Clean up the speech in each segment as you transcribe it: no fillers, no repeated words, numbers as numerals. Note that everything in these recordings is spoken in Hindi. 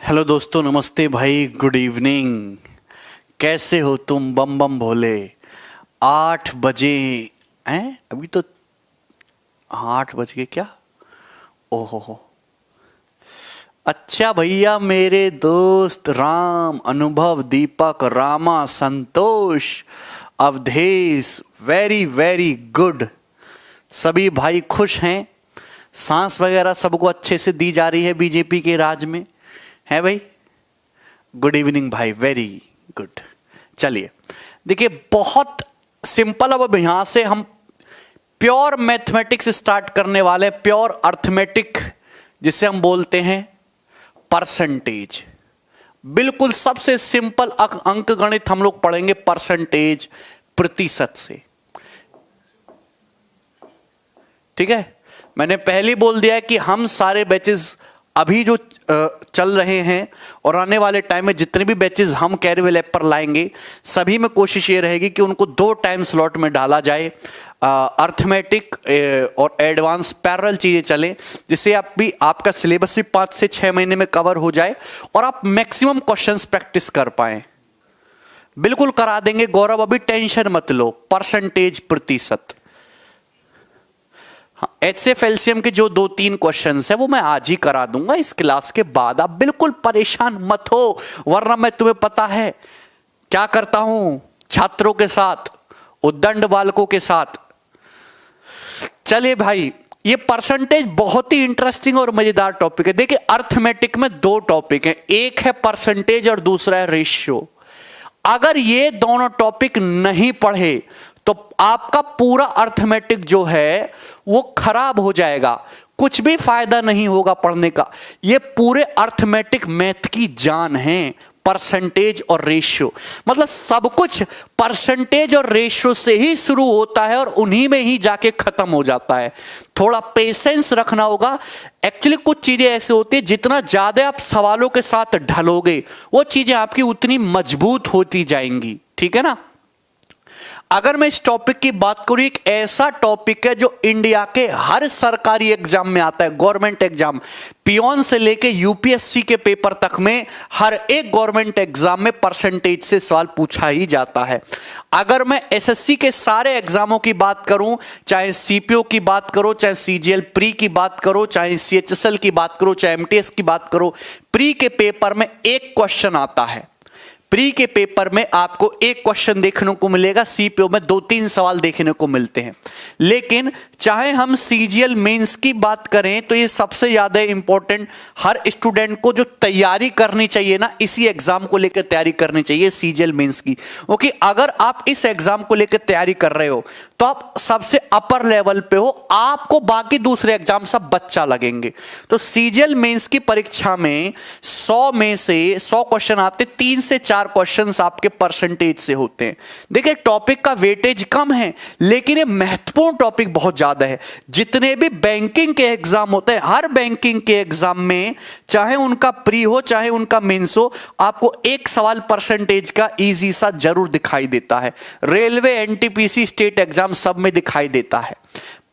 हेलो दोस्तों, नमस्ते भाई, गुड इवनिंग। कैसे हो तुम बम बम भोले? 8 बजे हैं अभी तो। 8 बज गए क्या? ओहो हो। अच्छा भैया, मेरे दोस्त राम, अनुभव, दीपक, रामा, संतोष, अवधेश, वेरी वेरी गुड। सभी भाई खुश हैं? सांस वगैरह सबको अच्छे से दी जा रही है बीजेपी के राज में, है भाई? गुड इवनिंग भाई, वेरी गुड। चलिए देखिए, बहुत सिंपल। अब यहां से हम प्योर मैथमेटिक्स स्टार्ट करने वाले, प्योर अर्थमेटिक, जिसे हम बोलते हैं परसेंटेज। बिल्कुल सबसे सिंपल अंक गणित हम लोग पढ़ेंगे परसेंटेज, प्रतिशत से। ठीक है, मैंने पहले बोल दिया है कि हम सारे बैचेस अभी जो चल रहे हैं और आने वाले टाइम में जितने भी बैचेस हम कैरियर लैब पर लाएंगे, सभी में कोशिश ये रहेगी कि उनको 2 टाइम स्लॉट में डाला जाए। अर्थमेटिक और एडवांस पैरेलल चीजें चलें, जिससे आपका सिलेबस भी 5 से 6 महीने में कवर हो जाए और आप मैक्सिमम क्वेश्चंस प्रैक्टिस कर पाए। बिल्कुल करा देंगे गौरव, अभी टेंशन मत लो। परसेंटेज, प्रतिशत। HCF LCM के जो 2-3 क्वेश्चंस है वो मैं आज ही करा दूंगा इस क्लास के बाद। आप बिल्कुल परेशान मत हो, वरना मैं तुम्हें पता है क्या करता हूं छात्रों के साथ, उद्दंड बालकों के साथ। चलिए भाई, ये परसेंटेज बहुत ही इंटरेस्टिंग और मजेदार टॉपिक है। देखिए, अर्थमेटिक में 2 टॉपिक हैं, एक है परसेंटेज और दूसरा है रेशियो। अगर ये दोनों टॉपिक नहीं पढ़े तो आपका पूरा अर्थमेटिक जो है वो खराब हो जाएगा, कुछ भी फायदा नहीं होगा पढ़ने का। ये पूरे अर्थमेटिक मैथ की जान है, परसेंटेज और रेशियो। मतलब सब कुछ परसेंटेज और रेशियो से ही शुरू होता है और उन्हीं में ही जाके खत्म हो जाता है। थोड़ा पेशेंस रखना होगा। एक्चुअली कुछ चीजें ऐसे होती है, जितना ज्यादा आप सवालों के साथ ढलोगे वो चीजें आपकी उतनी मजबूत होती जाएंगी। ठीक है ना? अगर मैं इस टॉपिक की बात करूं, एक ऐसा टॉपिक है जो इंडिया के हर सरकारी एग्जाम में आता है, गवर्नमेंट एग्जाम, पियोन से लेके यूपीएससी के पेपर तक में हर एक गवर्नमेंट एग्जाम में परसेंटेज से सवाल पूछा ही जाता है। अगर मैं एसएससी के सारे एग्जामों की बात करूं, चाहे सीपीओ की बात करो, चाहे सीजीएल प्री की बात करो, चाहे सीएचएसएल की बात करो, चाहे एमटीएस की बात करो, प्री के पेपर में एक क्वेश्चन आता है। प्री के पेपर में आपको एक क्वेश्चन देखने को मिलेगा, सीपीओ में 2-3 सवाल देखने को मिलते हैं। लेकिन चाहे हम सीजीएल मेंस की बात करें तो ये सबसे ज्यादा इंपॉर्टेंट, हर स्टूडेंट को जो तैयारी करनी चाहिए ना, इसी एग्जाम को लेकर तैयारी करनी चाहिए, सीजीएल मेंस की। ओके, अगर आप इस एग्जाम को लेकर तैयारी कर रहे हो तो आप सबसे अपर लेवल पे हो, आपको बाकी दूसरे एग्जाम सब बच्चा लगेंगे। तो सीजीएल मेंस की परीक्षा में 100 में से 100 क्वेश्चन आते, 3 से 4 क्वेश्चंस आपके परसेंटेज से होते हैं। देखिए, टॉपिक का वेटेज कम है लेकिन ये महत्वपूर्ण टॉपिक बहुत ज्यादा है। जितने भी बैंकिंग के एग्जाम होते हैं, हर बैंकिंग के एग्जाम में, चाहे उनका प्री हो चाहे उनका मेंस हो, आपको एक सवाल परसेंटेज का इजी सा जरूर दिखाई देता है। रेलवे, एनटीपीसी, स्टेट एग्जाम सब में दिखाई देता है।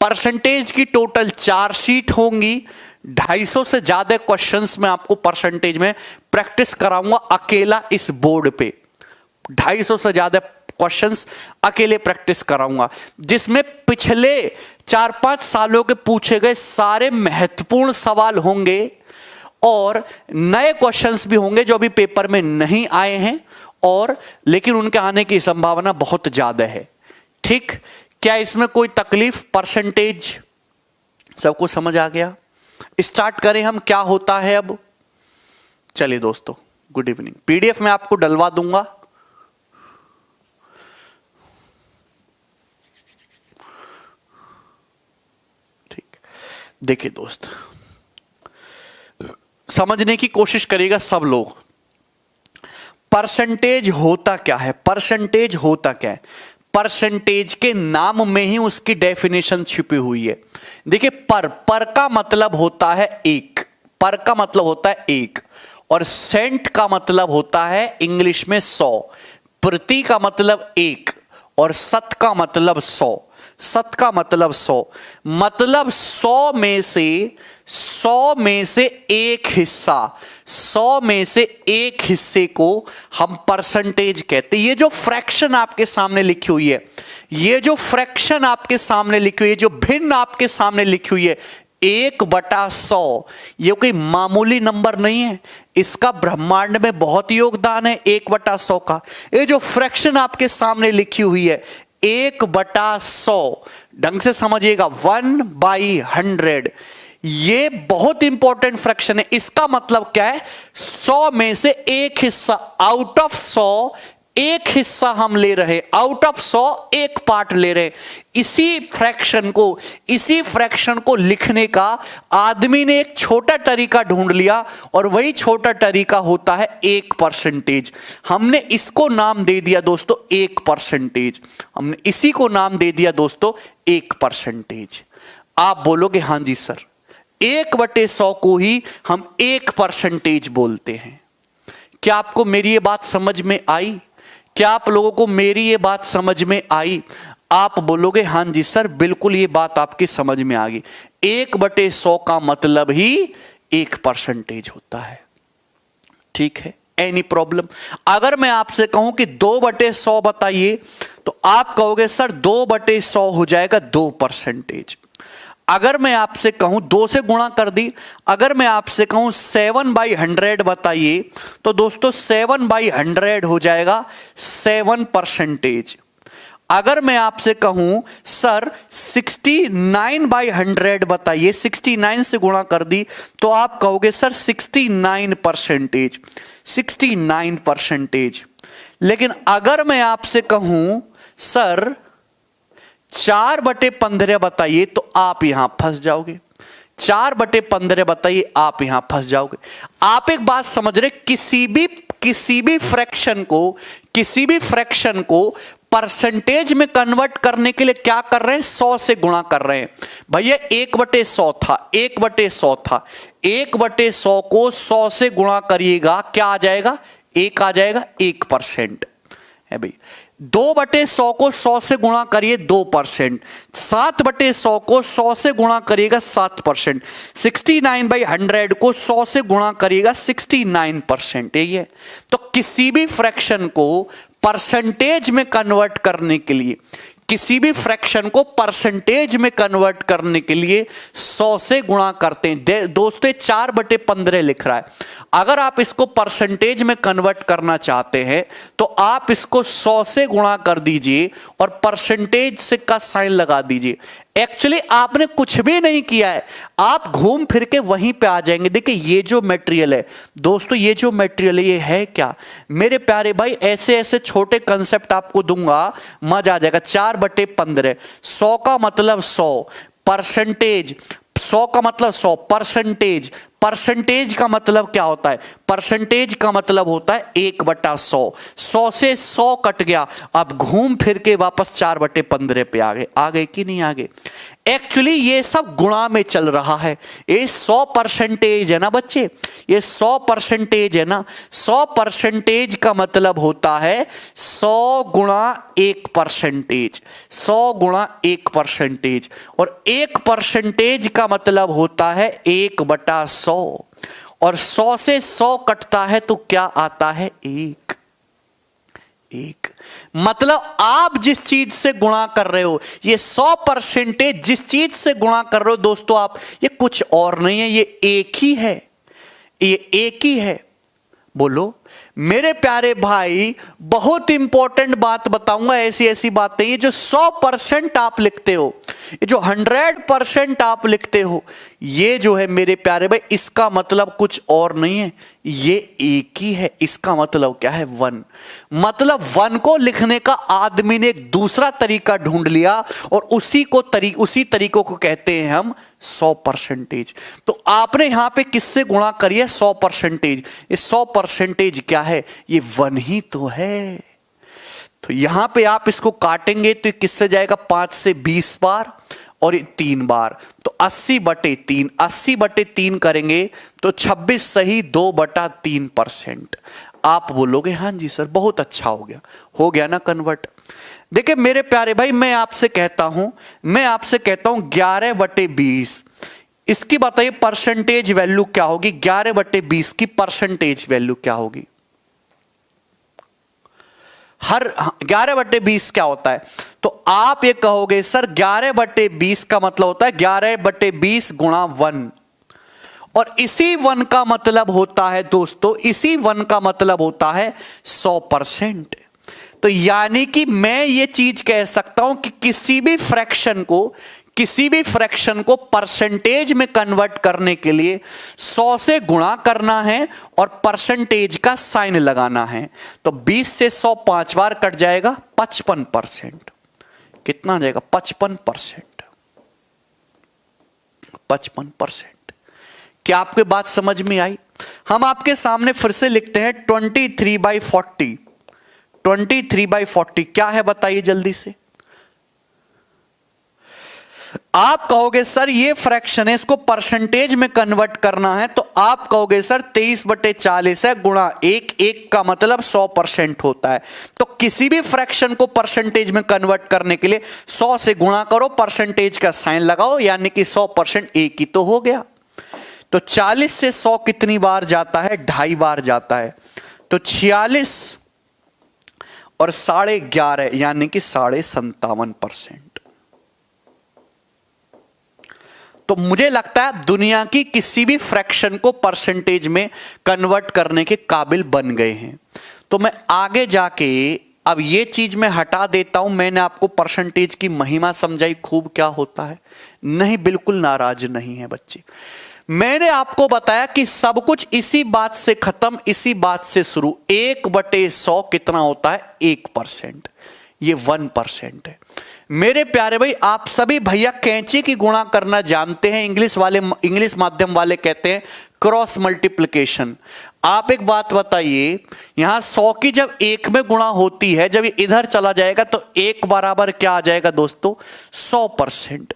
परसेंटेज की टोटल 4 शीट होंगी। 250 से ज्यादा क्वेश्चंस में आपको परसेंटेज में प्रैक्टिस कराऊंगा अकेला इस बोर्ड पे। 250 से ज्यादा क्वेश्चंस अकेले प्रैक्टिस कराऊंगा, जिसमें पिछले 4-5 सालों के पूछे गए सारे महत्वपूर्ण सवाल होंगे और नए क्वेश्चंस भी होंगे जो अभी पेपर में नहीं आए हैं, और लेकिन उनके आने की संभावना बहुत ज्यादा है। ठीक, क्या इसमें कोई तकलीफ? परसेंटेज सबको समझ आ गया? स्टार्ट करें हम, क्या होता है अब। चलिए दोस्तों, गुड इवनिंग। पीडीएफ में आपको डलवा दूंगा। ठीक, देखिए दोस्त, समझने की कोशिश करिएगा सब लोग। परसेंटेज होता क्या है? परसेंटेज होता क्या है? परसेंटेज के नाम में ही उसकी डेफिनेशन छिपी हुई है। देखिए, पर का मतलब होता है एक, पर का मतलब होता है एक, और सेंट का मतलब होता है इंग्लिश में 100। प्रति का मतलब एक और शत का मतलब 100। शत का मतलब 100, मतलब 100 में से एक हिस्सा, 100 में से एक हिस्से को हम परसेंटेज कहते हैं। ये जो फ्रैक्शन आपके सामने लिखी हुई है, ये जो फ्रैक्शन आपके सामने लिखी हुई है, जो भिन्न आपके सामने लिखी हुई है 1/100, ये कोई मामूली नंबर नहीं है। इसका ब्रह्मांड में बहुत योगदान है 1/100 का। ये जो फ्रैक्शन आपके सामने लिखी हुई है 1/100, ढंग से समझिएगा, 1/100, ये बहुत इंपॉर्टेंट फ्रैक्शन है। इसका मतलब क्या है? 100 में से एक हिस्सा, आउट ऑफ 100 एक हिस्सा हम ले रहे, आउट ऑफ 100 एक पार्ट ले रहे। इसी फ्रैक्शन को लिखने का आदमी ने एक छोटा तरीका ढूंढ लिया, और वही छोटा तरीका होता है 1%। हमने इसको नाम दे दिया दोस्तों 1%। हमने इसी को नाम दे दिया दोस्तों 1%। आप बोलोगे हां जी सर, 1/100 को ही हम 1% बोलते हैं। क्या आपको मेरी ये बात समझ में आई? क्या आप लोगों को मेरी ये बात समझ में आई? आप बोलोगे हां जी सर, बिल्कुल ये बात आपकी समझ में आ गई। 1/100 का मतलब ही 1% होता है। ठीक है, एनी प्रॉब्लम? अगर मैं आपसे कहूं कि 2/100 बताइए, तो आप कहोगे सर 2/100 हो जाएगा 2%। अगर मैं आपसे कहूं 2 से गुणा कर दी, अगर मैं आपसे कहूं 7/100 बताइए, तो दोस्तों 7/100 हो जाएगा 7%। अगर मैं आपसे कहूं सर 69/100 बताइए, 69 से गुणा कर दी, तो आप कहोगे सर 69%, 69%। लेकिन अगर मैं आपसे कहूं सर 4/15 बताइए, तो आप यहां फंस जाओगे। 4/15 बताइए, आप यहां फंस जाओगे। आप एक बात समझ रहे, किसी भी फ्रैक्शन को परसेंटेज में कन्वर्ट करने के लिए क्या कर रहे हैं? 100 से गुणा कर रहे हैं। भैया 1/100 था, 1/100 था, 1/100 को 100 से गुणा करिएगा, क्या आ जाएगा? 1 आ जाएगा, 1% है भाई। 2/100 को 100 से गुणा करिए 2%, 7/100 को 100 से गुणा करिएगा 7%, 69/100 को 100 से गुणा करिएगा 69%। यही है। तो किसी भी फ्रैक्शन को परसेंटेज में कन्वर्ट करने के लिए, किसी भी फ्रैक्शन को परसेंटेज में कन्वर्ट करने के लिए 100 से गुणा करते हैं। दोस्तों 4/15 लिख रहा है, अगर आप इसको परसेंटेज में कन्वर्ट करना चाहते हैं तो आप इसको 100 से गुणा कर दीजिए और परसेंटेज से का साइन लगा दीजिए। एक्चुअली आपने कुछ भी नहीं किया है, आप घूम फिर के वहीं पे आ जाएंगे। देखिए ये जो मटेरियल है दोस्तों, ये जो मटेरियल है ये है क्या मेरे प्यारे भाई? ऐसे ऐसे छोटे कंसेप्ट आपको दूंगा, मजा आ जाएगा। 4/15, 100 का मतलब 100, परसेंटेज 100 का मतलब 100, परसेंटेज, परसेंटेज का मतलब क्या होता है? परसेंटेज का मतलब होता है 1/100। 100 से 100 कट गया, अब घूम फिर के वापस 4/15 पे आ गए कि नहीं आ गए? एक्चुअली ये सब गुणा में चल रहा है। ये 100% है ना बच्चे, ये 100% है ना। 100% का मतलब होता है 100 गुणा 1%, 100 गुणा 1%, और 1% का मतलब होता है 1/100, और 100 से 100 कटता है तो क्या आता है? 1। मतलब आप जिस चीज से गुणा कर रहे हो, ये 100% जिस चीज से गुणा कर रहे हो दोस्तों आप, ये कुछ और नहीं है, ये एक ही है, ये एक ही है। बोलो मेरे प्यारे भाई, बहुत इंपॉर्टेंट बात बताऊंगा, ऐसी ऐसी बातें। ये जो 100% आप लिखते हो, ये जो 100% आप लिखते हो, ये जो है मेरे प्यारे भाई, इसका मतलब कुछ और नहीं है, ये एक ही है। इसका मतलब क्या है? 1। मतलब 1 को लिखने का आदमी ने एक दूसरा तरीका ढूंढ लिया, और उसी तरीकों को कहते हैं हम 100%। तो आपने यहां पे किससे गुणा करिए? 100%। ये 100% क्या है? ये 1 ही तो है। तो यहां पे आप इसको काटेंगे तो किससे जाएगा? 5 से 20 बार, और ये 3 बार, तो 80/3, 80/3 करेंगे तो 26 सही 2/3%। आप बोलोगे हां जी सर बहुत अच्छा हो गया ना कन्वर्ट। देखिए मेरे प्यारे भाई, मैं आपसे कहता हूं 11/20, इसकी बताइए परसेंटेज वैल्यू क्या होगी, 11/20 की परसेंटेज वैल्यू क्या होगी। हर 11/20 क्या होता है, तो आप ये कहोगे सर 11/20 का मतलब होता है 11/20 गुणा 1, और इसी 1 का मतलब होता है दोस्तों, इसी 1 का मतलब होता है 100%। तो यानी कि मैं ये चीज कह सकता हूं कि किसी भी फ्रैक्शन को परसेंटेज में कन्वर्ट करने के लिए 100 से गुणा करना है और परसेंटेज का साइन लगाना है। तो 20 से 100 5 बार कट जाएगा, 55%। कितना आ जाएगा, 55%। 55%। क्या आपके बात समझ में आई? हम आपके सामने फिर से लिखते हैं 23/40। 23/40 क्या है बताइए जल्दी से। आप कहोगे सर ये फ्रैक्शन है, इसको परसेंटेज में कन्वर्ट करना है, तो आप कहोगे सर 23/40 है गुणा 1 का मतलब 100% होता है। तो किसी भी फ्रैक्शन को परसेंटेज में कन्वर्ट करने के लिए 100 से गुणा करो, परसेंटेज का साइन लगाओ, यानी कि 100% एक ही तो हो गया। तो 40 से 100 कितनी बार जाता है, 2.5 बार जाता है। तो 46 और 11.5 यानी कि 57.5%। तो मुझे लगता है दुनिया की किसी भी फ्रैक्शन को परसेंटेज में कन्वर्ट करने के काबिल बन गए हैं। तो मैं आगे जाके अब ये चीज मैं हटा देता हूं। मैंने आपको परसेंटेज की महिमा समझाई खूब क्या होता है, नहीं बिल्कुल नाराज नहीं है बच्चे। मैंने आपको बताया कि सब कुछ इसी बात से खत्म, इसी बात से शुरू। 1/100 कितना होता है, 1%। ये 1% है। मेरे प्यारे भाई, आप सभी भैया कैंची की गुणा करना जानते हैं। इंग्लिश माध्यम वाले कहते हैं क्रॉस मल्टीप्लिकेशन। आप एक बात बताइए, यहां 100 की जब 1 में गुणा होती है, जब ये इधर चला जाएगा तो 1 बराबर क्या आ जाएगा दोस्तों, 100%।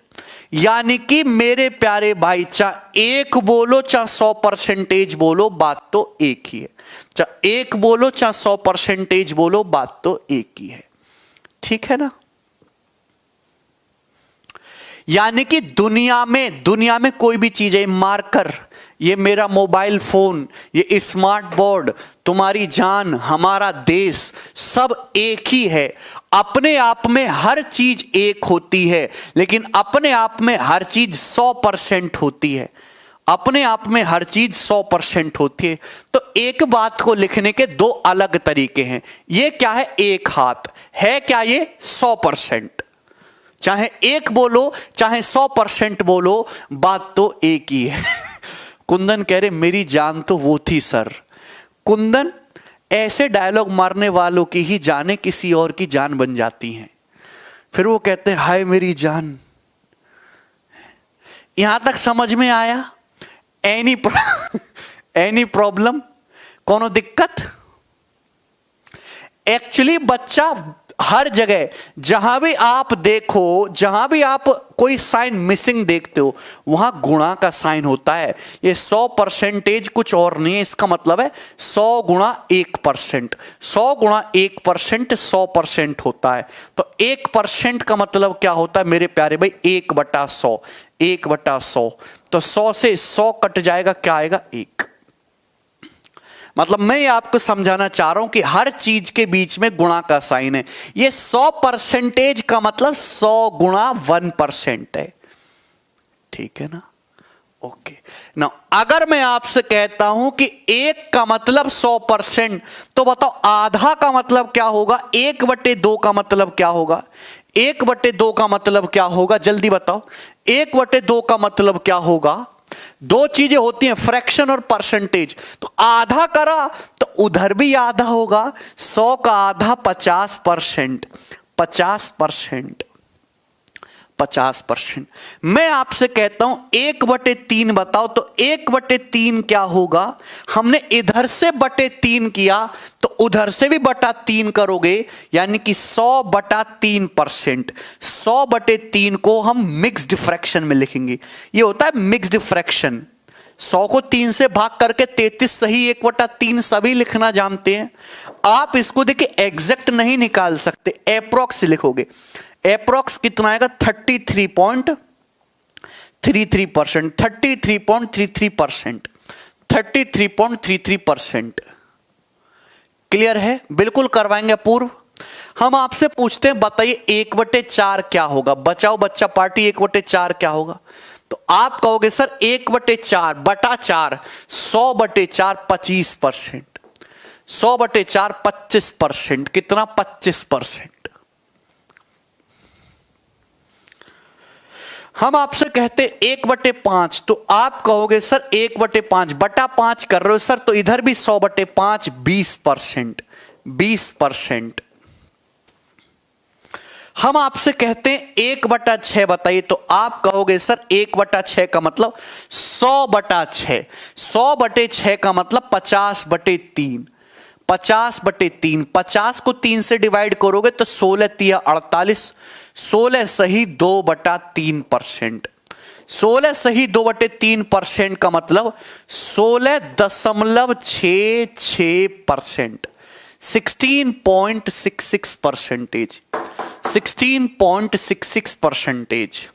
यानी कि मेरे प्यारे भाई, चाहे 1 बोलो चाहे 100% बोलो, बात तो एक ही है। चाहे 1 बोलो चाहे 100% बोलो, बात तो एक ही है। ठीक है ना। यानी कि दुनिया में कोई भी चीज है, मार्कर, ये मेरा मोबाइल फोन, ये स्मार्ट बोर्ड, तुम्हारी जान, हमारा देश, सब एक ही है। अपने आप में हर चीज एक होती है, लेकिन अपने आप में हर चीज 100% होती है। अपने आप में हर चीज 100% होती है। तो एक बात को लिखने के 2 अलग तरीके हैं। ये क्या है, एक हाथ है, क्या ये 100%। चाहे 1 बोलो चाहे 100% बोलो, बात तो एक ही है। कुंदन कह रहे मेरी जान तो वो थी सर। कुंदन, ऐसे डायलॉग मारने वालों की ही जाने किसी और की जान बन जाती हैं। फिर वो कहते हैं हाय मेरी जान। यहां तक समझ में आया? एनी प्रॉब्लम, कोनो दिक्कत? एक्चुअली बच्चा हर जगह जहां भी आप देखो, जहां भी आप कोई साइन मिसिंग देखते हो, वहां गुणा का साइन होता है। ये 100% कुछ और नहीं है। इसका मतलब है 100 गुणा 1%। 100 गुणा 1% 100% होता है। तो 1% का मतलब क्या होता है मेरे प्यारे भाई, 1/100। 1/100 तो 100 से 100 कट जाएगा, क्या आएगा, 1। मतलब मैं आपको समझाना चाह रहा हूं कि हर चीज के बीच में गुणा का साइन है। ये 100% का मतलब 100 गुणा 1% है। ठीक है ना। ओके ना। अगर मैं आपसे कहता हूं कि 1 का मतलब 100%, तो बताओ आधा का मतलब क्या होगा, 1/2 का मतलब क्या होगा? 1/2 का मतलब क्या होगा, जल्दी बताओ। 1/2 का मतलब क्या होगा? 2 चीजें होती हैं, फ्रैक्शन और परसेंटेज। तो आधा करा तो उधर भी आधा होगा। 100 का आधा 50%। 50%। 50%। मैं आपसे कहता हूं 1/3 बताओ, तो 1/3 क्या होगा? हमने इधर से 3 किया तो उधर से भी 3 करोगे, यानी कि 100/3%। 100/3 को हम मिक्स्ड फ्रैक्शन में लिखेंगे। ये होता है मिक्स्ड फ्रैक्शन। 100 को 3 से भाग करके 33 सही 1/3 सभी लिखना जानते हैं। आप इसको देखिए एग्जैक्ट नहीं निकाल सकते, एप्रोक्स लिखोगे। एप्रोक्स कितना आएगा, 33%, 33.33%, 33.33%। क्लियर है? बिल्कुल करवाएंगे पूर्व। हम आपसे पूछते हैं बताइए 1/4 क्या होगा? बचाओ बच्चा पार्टी 1/4 क्या होगा? तो आप कहोगे सर 1/4 बटा 4, 100/4 25%, 100/4 25%, कितना? 25%। हम आपसे कहते 1/5, तो आप कहोगे सर 1/5 बटा 5 कर रहे हो सर, तो इधर भी 100/5 20%, 20%। हम आपसे कहते हैं 1/6 बताइए, तो आप कहोगे सर 1/6 का मतलब 100/6, 100/6 का मतलब 50/3, 50/3, 50 को 3 से डिवाइड करोगे तो 16 3 48, 16 सही 2/3%, 16 सही 2/3% का मतलब 16.66%, 16.66%, 16.66%।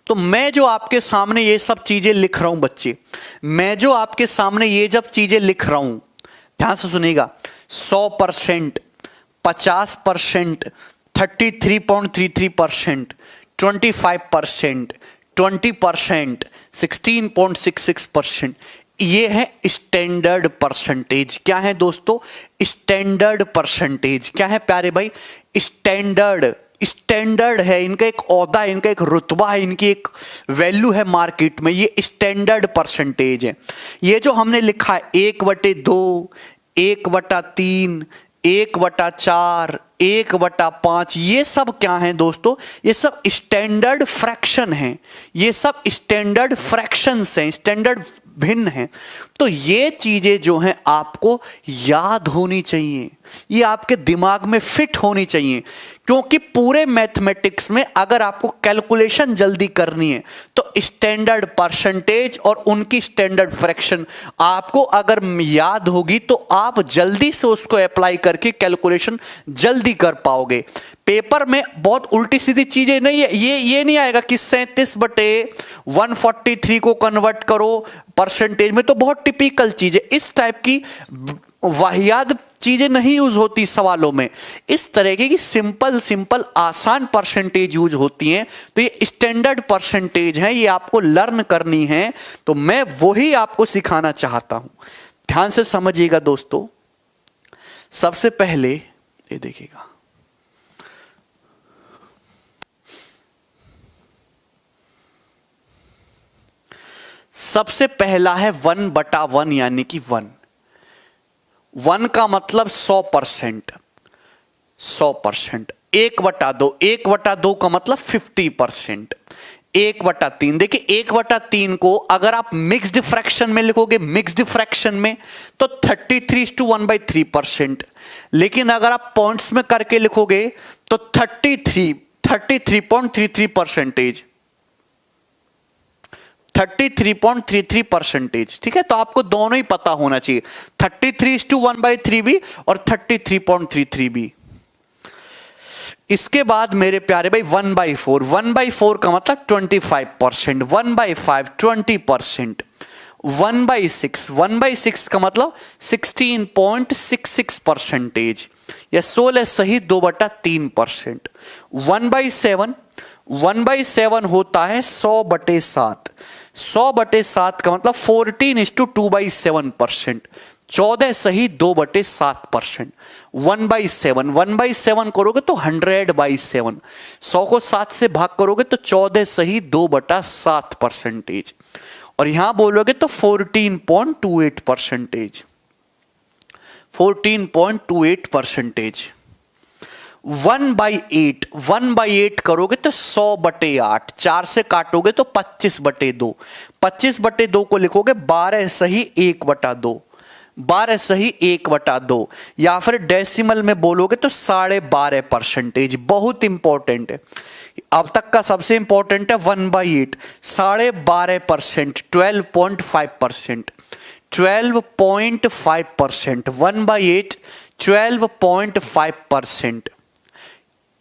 तो मैं जो आपके सामने ये सब चीजें लिख रहा हूं बच्चे, मैं जो आपके सामने ये जब चीजें लिख रहा हूं, ध्यान से सुनिएगा, 100%, 50%, 33.33%, 25%, 20%, 16.66%, ये है स्टैंडर्ड परसेंटेज। क्या है दोस्तों? Standard percentage. क्या है प्यारे भाई? स्टैंडर्ड। स्टैंडर्ड है, इनका एक ओहदा है, इनका एक रुतबा है, इनकी एक वैल्यू है मार्केट में, ये स्टैंडर्ड परसेंटेज है। ये जो हमने लिखा है 1/2, 1/3, 1/4, 1/5, ये सब क्या है दोस्तों? ये सब स्टैंडर्ड फ्रैक्शन है, ये सब स्टैंडर्ड फ्रैक्शंस हैं, स्टैंडर्ड भिन्न हैं। तो ये चीजें जो हैं आपको याद होनी चाहिए, ये आपके दिमाग में फिट होनी चाहिए, क्योंकि पूरे मैथमेटिक्स में अगर आपको कैलकुलेशन जल्दी करनी है तो स्टैंडर्ड परसेंटेज और उनकी स्टैंडर्ड फ्रैक्शन आपको अगर याद होगी तो आप जल्दी से उसको अप्लाई करके कैलकुलेशन जल्दी कर पाओगे। पेपर में बहुत उल्टी सीधी चीजें नहीं है, ये नहीं आएगा कि 37/143 को कन्वर्ट करो परसेंटेज में, तो बहुत टिपिकल चीज है। इस टाइप की वाहियात चीजें नहीं यूज होती सवालों में, इस तरह की सिंपल आसान परसेंटेज यूज होती हैं। तो ये स्टैंडर्ड परसेंटेज है, ये आपको लर्न करनी है, तो मैं वही आपको सिखाना चाहता हूं। ध्यान से समझिएगा दोस्तों। सबसे पहले ये देखिएगा, सबसे पहला है 1/1 यानी कि 1 का मतलब 100%, 100%। 1/2, 1/2 का मतलब 50%, 1/3। देखिए 1/3 को अगर आप मिक्स्ड फ्रैक्शन में लिखोगे, मिक्स्ड फ्रैक्शन में, तो 33:1/3%, लेकिन अगर आप पॉइंट्स में करके लिखोगे तो 33.33%, 33.33%। ठीक है, तो आपको दोनों ही पता होना चाहिए, 33:1/3 भी और 33.33 भी। इसके बाद मेरे प्यारे भाई 1/4, 1/4 का मतलब 25%, 1/5 20%, 1/6, 1/6 का मतलब 16.66%, या 16 सही 2/3%। 1/7, 1/7 होता है 100/7, 100/7 का मतलब 14:2/7%, 14 सही 2/7%। 1/7, 1/7 करोगे तो 100/7, 100 को 7 से भाग करोगे तो 14 सही 2/7%, और यहां बोलोगे तो 14.28%, 14.28%। 1/8, 1/8 करोगे तो 100/8, 4 से काटोगे तो 25/2, 25/2 को लिखोगे 12 सही 1/2, 12 सही 1/2, या फिर डेसिमल में बोलोगे तो 12.5%। बहुत इंपॉर्टेंट है, अब तक का सबसे इंपॉर्टेंट है 1/8, 12.5%, 12.5%, 12.5%, 1/8 12.5%।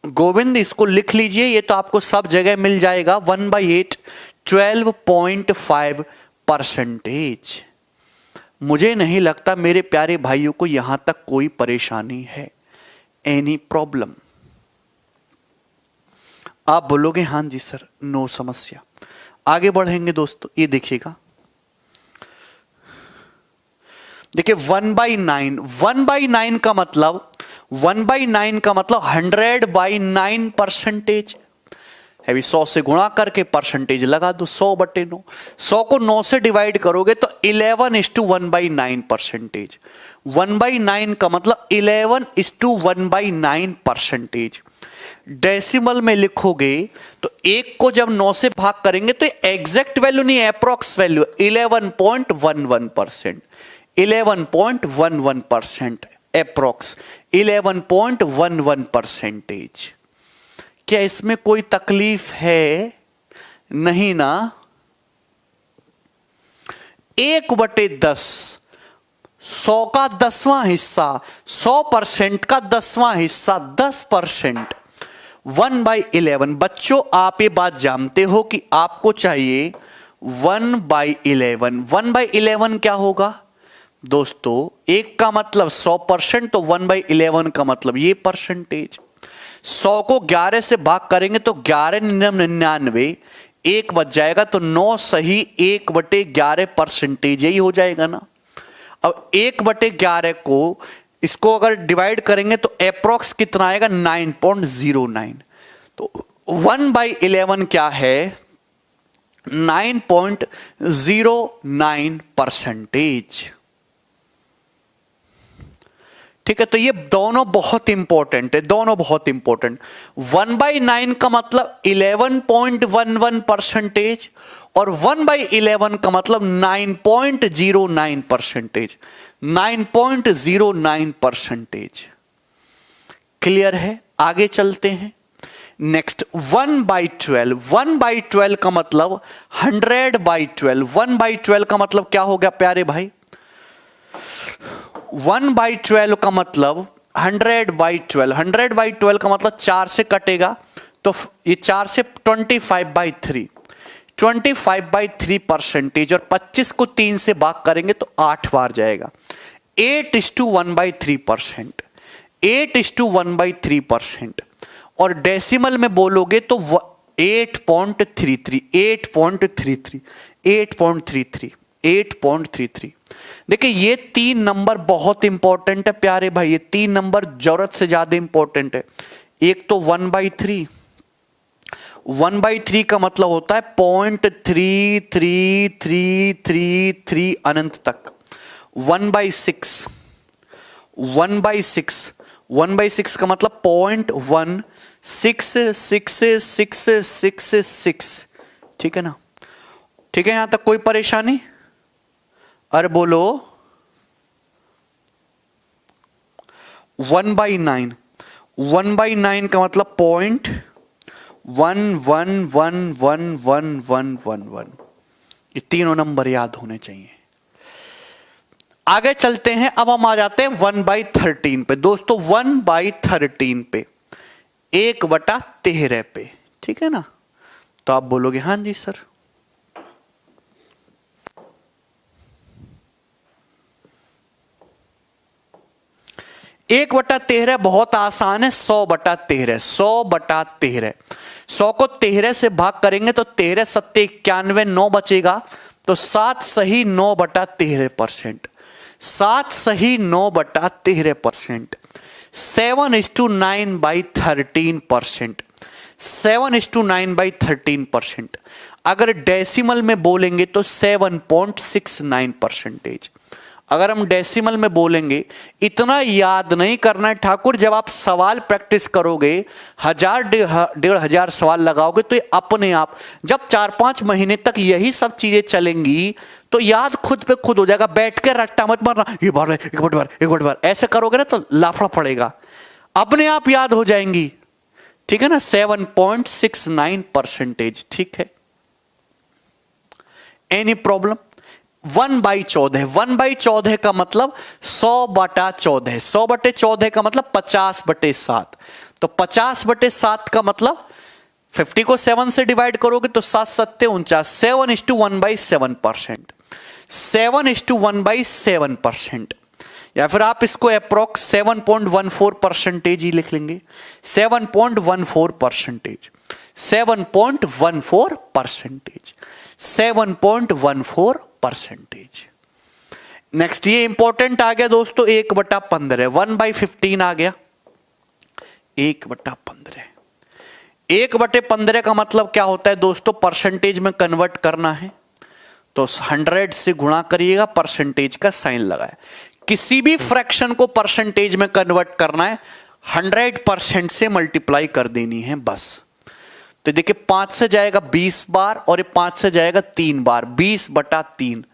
गोविंद इसको लिख लीजिए, ये तो आपको सब जगह मिल जाएगा। 1/8 12.5%। मुझे नहीं लगता मेरे प्यारे भाइयों को यहां तक कोई परेशानी है, एनी प्रॉब्लम। आप बोलोगे हां जी सर, नो समस्या। आगे बढ़ेंगे दोस्तों, ये देखिएगा, देखिए 1/9, 1/9 का मतलब 1/9 का मतलब 100/9%। है 100 से गुणा करके परसेंटेज लगा दो, 100/9। 100 को 9 से डिवाइड करोगे तो 11:1/9%। 1/9 का मतलब 11:1/9%। डेसिमल में लिखोगे तो एक को जब 9 से भाग करेंगे तो एग्जैक्ट वैल्यू नहीं, अप्रॉक्स वैल्यू 11.11%। 11.11%, अप्रॉक्स 11.11%। क्या इसमें कोई तकलीफ है? नहीं ना। 1/10, 100 का 10वां हिस्सा, 100% का 10वां हिस्सा 10%। 1/11। बच्चों आप ये बात जानते हो कि आपको चाहिए 1/11। 1/11 क्या होगा दोस्तों? एक का मतलब 100%, तो 1/11 का मतलब ये परसेंटेज। 100 को 11 से भाग करेंगे तो 11×99, एक बच जाएगा, तो 9 सही 1/11% यही हो जाएगा ना। अब 1/11 को इसको अगर डिवाइड करेंगे तो अप्रॉक्स कितना आएगा? 9.09। तो 1/11 क्या है? 9.09%। ठीक है, तो ये दोनों बहुत इंपॉर्टेंट है, दोनों बहुत इंपॉर्टेंट। 1/9 का मतलब 11.11% और 1/11 का मतलब 9.09%। 9.09%। क्लियर है? आगे चलते हैं। नेक्स्ट 1/12। 1/12 का मतलब 100/12। 1/12 का मतलब क्या हो गया प्यारे भाई? 1/12 का मतलब 100/12। 100/12 का मतलब 4 से कटेगा तो ये 4 से 25/3। 25/3% और 25 को 3 से भाग करेंगे तो 8 बार जाएगा। 8:1/3%। 8:1/3%। और डेसिमल में बोलोगे तो 8.33। 8.33। 8.33। 8.33। देखिए ये 3 नंबर बहुत इंपॉर्टेंट है प्यारे भाई, ये 3 नंबर जरूरत से ज्यादा इंपॉर्टेंट है। एक तो 1/3। 1/3 का मतलब होता है 0.3333 अनंत तक। 1/6। 1/6। 1/6 का मतलब 0.1666666। ठीक है ना? ठीक है, यहां तक कोई परेशानी? अरे बोलो। 1/9। 1/9 का मतलब 0.11111111। ये तीनों नंबर याद होने चाहिए। आगे चलते हैं। अब हम आ जाते हैं 1/13 पे। दोस्तों 1/13 पे 1/13 पे, ठीक है ना? तो आप बोलोगे हां जी सर। 1/13 बहुत आसान है। 100/13। 100/13। 100 को 13 से भाग करेंगे तो 13 सत्ते 91, 9 बचेगा, तो 7 सही 9/13%। 7 सही 9/13%। 7:9/13%। 7:9/13%। अगर डेसिमल में बोलेंगे तो 7.69%। अगर हम डेसिमल में बोलेंगे, इतना याद नहीं करना है ठाकुर। जब आप सवाल प्रैक्टिस करोगे, 1000-1500 सवाल लगाओगे तो ये अपने आप, जब 4-5 महीने तक यही सब चीजें चलेंगी तो याद खुद पे खुद हो जाएगा। बैठ के रट्टा मत मारना, ये बार एक बार ऐसे करोगे ना तो लाफड़ा पड़ेगा, अपने आप याद हो जाएंगी। ठीक है ना? 7.69%। ठीक है, एनी प्रॉब्लम? 1/14, 1/14 का मतलब 100/14, 100/14 का मतलब 50/7, तो 50/7 का मतलब 50 को 7 से डिवाइड करोगे तो 7 सत्ते 49, 7:1/7%, 7:1/7%, या फिर आप इसको अप्रोक्स 7.14% ही लिख लेंगे, 7.14%, 7.14%, 7.14%। नेक्स्ट ये इंपॉर्टेंट आ गया दोस्तों, 1/15, 1/15 आ गया, 1/15, 1/15 का मतलब क्या होता है दोस्तों, परसेंटेज में कन्वर्ट करना है तो 100 से गुणा करिएगा, परसेंटेज का साइन लगाए। किसी भी फ्रैक्शन को परसेंटेज में कन्वर्ट करना है 100% से मल्टीप्लाई कर देनी है बस। तो देखिए 5 से जाएगा 20 बार और ये 5 से जाएगा 3 बार, 20/3,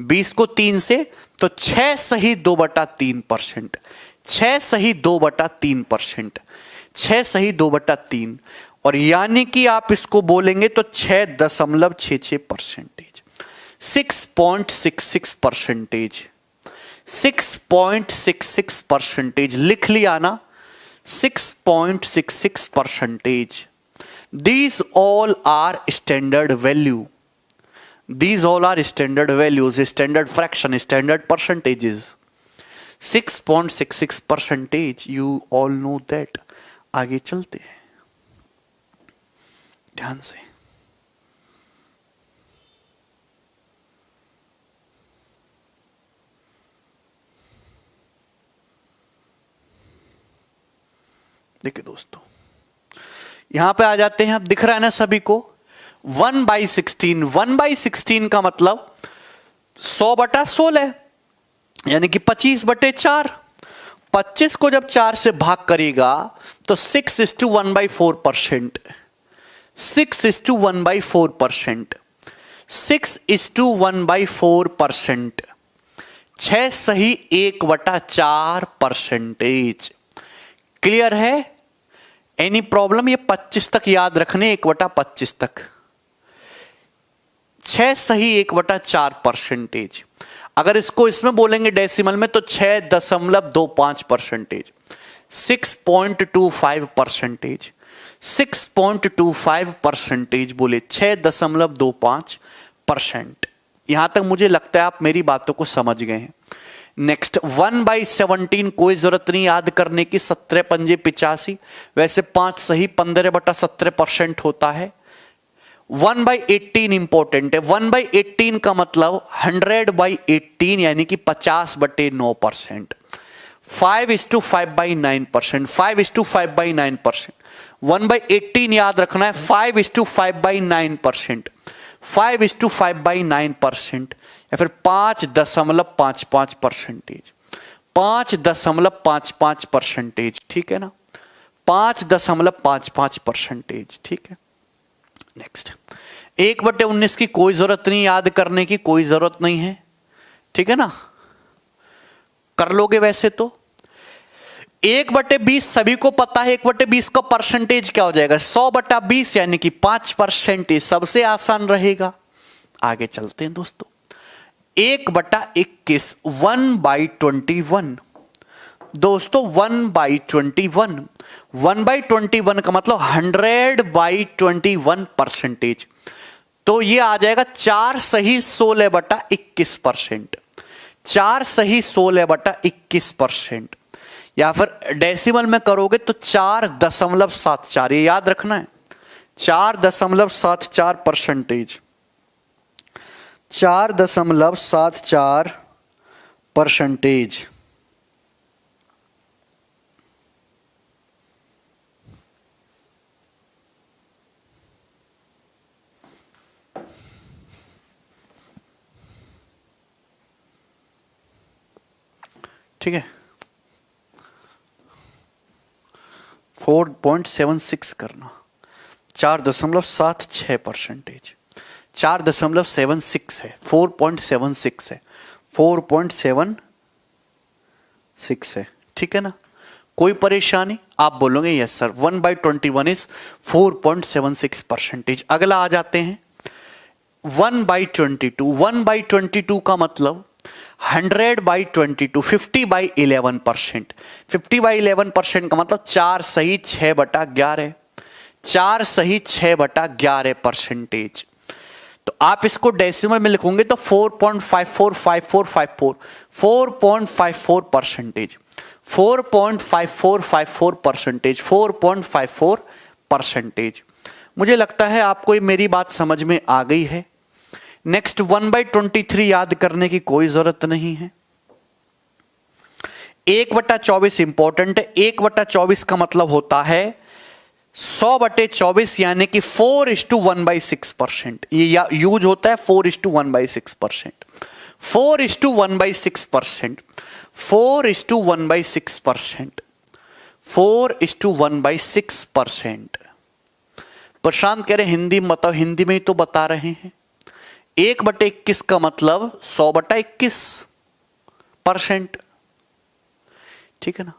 20 को 3 से तो 6 सही 2/3%, 6 सही 2/3%, 6 सही 2/3, और यानी कि आप इसको बोलेंगे तो 6.66%, 6.66%, 6.66% लिख लिया ना, 6.66%। These all are standard value. These all are standard values, standard fraction, standard percentages. 6.66%, you all know that. आगे चलते हैं ध्यान से। देखिए दोस्तों यहां पे आ जाते हैं, अब दिख रहा है ना सभी को, 1/16, 1/16 का मतलब 100/16 यानी कि 25/4, 25 को जब 4 से भाग करेगा तो 6:1/4%, 6:1/4%, 6:1/4%, 6 सही 1/4%। क्लियर है? Any problem? ये 25 तक याद रखने, 1/25 तक, 6 सही 1/4%। अगर इसको इसमें बोलेंगे डेसिमल में तो 6.25%, 6.25%, 6.25% बोले, 6.25%। यहां तक मुझे लगता है आप मेरी बातों को समझ गए हैं। नेक्स्ट 1/17 कोई जरूरत नहीं याद करने की, 17 पंजे 85, वैसे 5 सही 15/17% होता है। 1/18 इंपॉर्टेंट है, 1/18 का मतलब 100/18 यानी कि 50/9%, 5:5/9%, 5:5/9%, 1/18 याद रखना है, 5:5/9%, 5:5/9%, या फिर 5.55%, 5.55%, ठीक है ना, 5.55%, ठीक है। नेक्स्ट 1/19 की कोई जरूरत नहीं याद करने की, कोई जरूरत नहीं है, ठीक है ना, कर लोगे वैसे तो। 1/20 सभी को पता है, 1/20 का परसेंटेज क्या हो जाएगा, 100/20 यानी कि 5%, सबसे आसान रहेगा। आगे चलते हैं दोस्तों, 1/21, 1/21 दोस्तों, 1/21, 1/21 का मतलब 100/21%, तो ये आ जाएगा 4 सही 16/21%, 4 सही 16/21%, या फिर डेसिमल में करोगे तो 4.74, ये याद रखना है, 4.74%, 4.74%। ठीक है, 4.76 करना, 4.76%, 4.76 है, 4.76 है, 4.76 है, ठीक है ना, कोई परेशानी? आप बोलोगे यस सर, 1/21 इज 4.76%। अगला आ जाते हैं 1/22, 1/22 का मतलब 100/22, 50/11%। 50/11% का मतलब 4 सही 6/11, 4 सही 6/11%। तो आप इसको डेसिमल में लिखोगे तो 4.545454, 4.54%, 4.5454%, 4.54%। मुझे लगता है आपको ये मेरी बात समझ में आ गई है। नेक्स्ट 1/23 याद करने की कोई जरूरत नहीं है। 1/24 इंपॉर्टेंट है। 1/24 का मतलब होता है 100/24, यानी कि 4:1/6%। ये यूज होता है 4:1/6%, 4:1/6%, 4:1/6%, 4:1/6%। प्रशांत कह रहे हिंदी मतलब हिंदी में ही तो बता रहे हैं। 1/21 का मतलब 100/21%। ठीक है ना।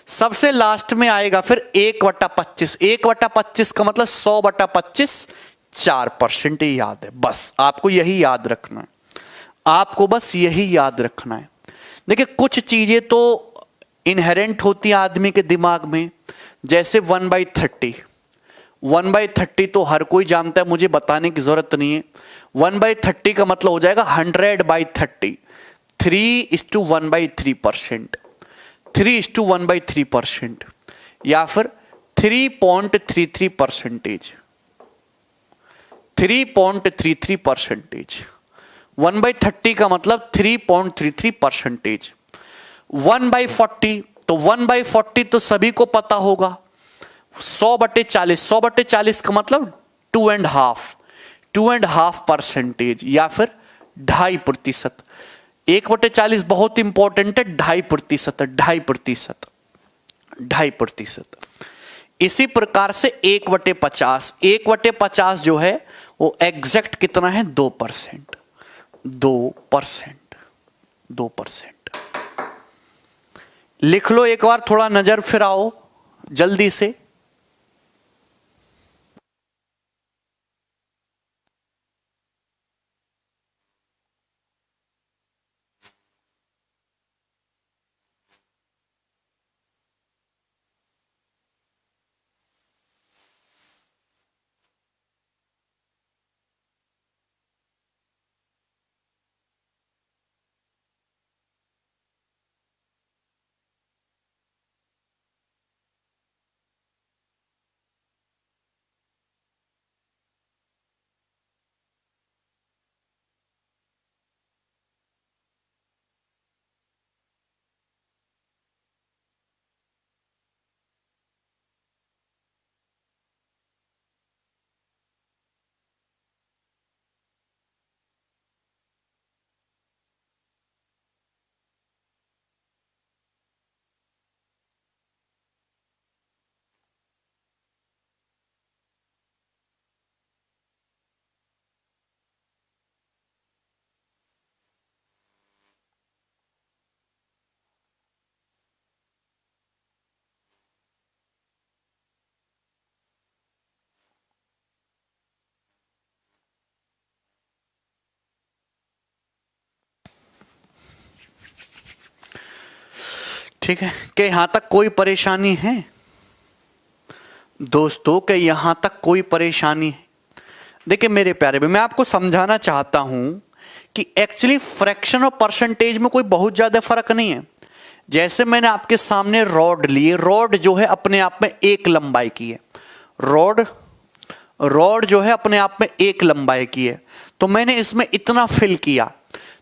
सबसे लास्ट में आएगा फिर 1/25। 1/25 का मतलब 100/25, 4% ही याद है। बस आपको यही याद रखना है, आपको बस यही याद रखना है। देखिए कुछ चीजें तो इनहेरेंट होती है आदमी के दिमाग में, जैसे 1/30। 1/30 तो हर कोई जानता है, मुझे बताने की जरूरत नहीं है। 1/30 का मतलब हो जाएगा 100/30, 3:1/3%, 3:1/3%, या फिर 3.33%, 3.33%। 1/30 का मतलब 3.33%। 1/40, तो 1/40 तो सभी को पता होगा, 100/40। 100/40 का मतलब 2.5%, या फिर 2.5%। 1/40 बहुत इंपॉर्टेंट है, 2.5% है, 2.5%, 2.5%। इसी प्रकार से 1/50, 1/50 जो है वो एग्जैक्ट कितना है, 2%, 2%, 2%। लिख लो एक बार, थोड़ा नजर फिराओ जल्दी से। ठीक है, क्या यहां तक कोई परेशानी है दोस्तों? क्या यहां तक कोई परेशानी है? देखिए मेरे प्यारे भाई, मैं आपको समझाना चाहता हूं कि एक्चुअली फ्रैक्शन और परसेंटेज में कोई बहुत ज्यादा फर्क नहीं है। जैसे मैंने आपके सामने रॉड लिए, रॉड जो है अपने आप में एक लंबाई की है, रॉड जो है अपने आप में एक लंबाई की है, तो मैंने इसमें इतना फिल किया,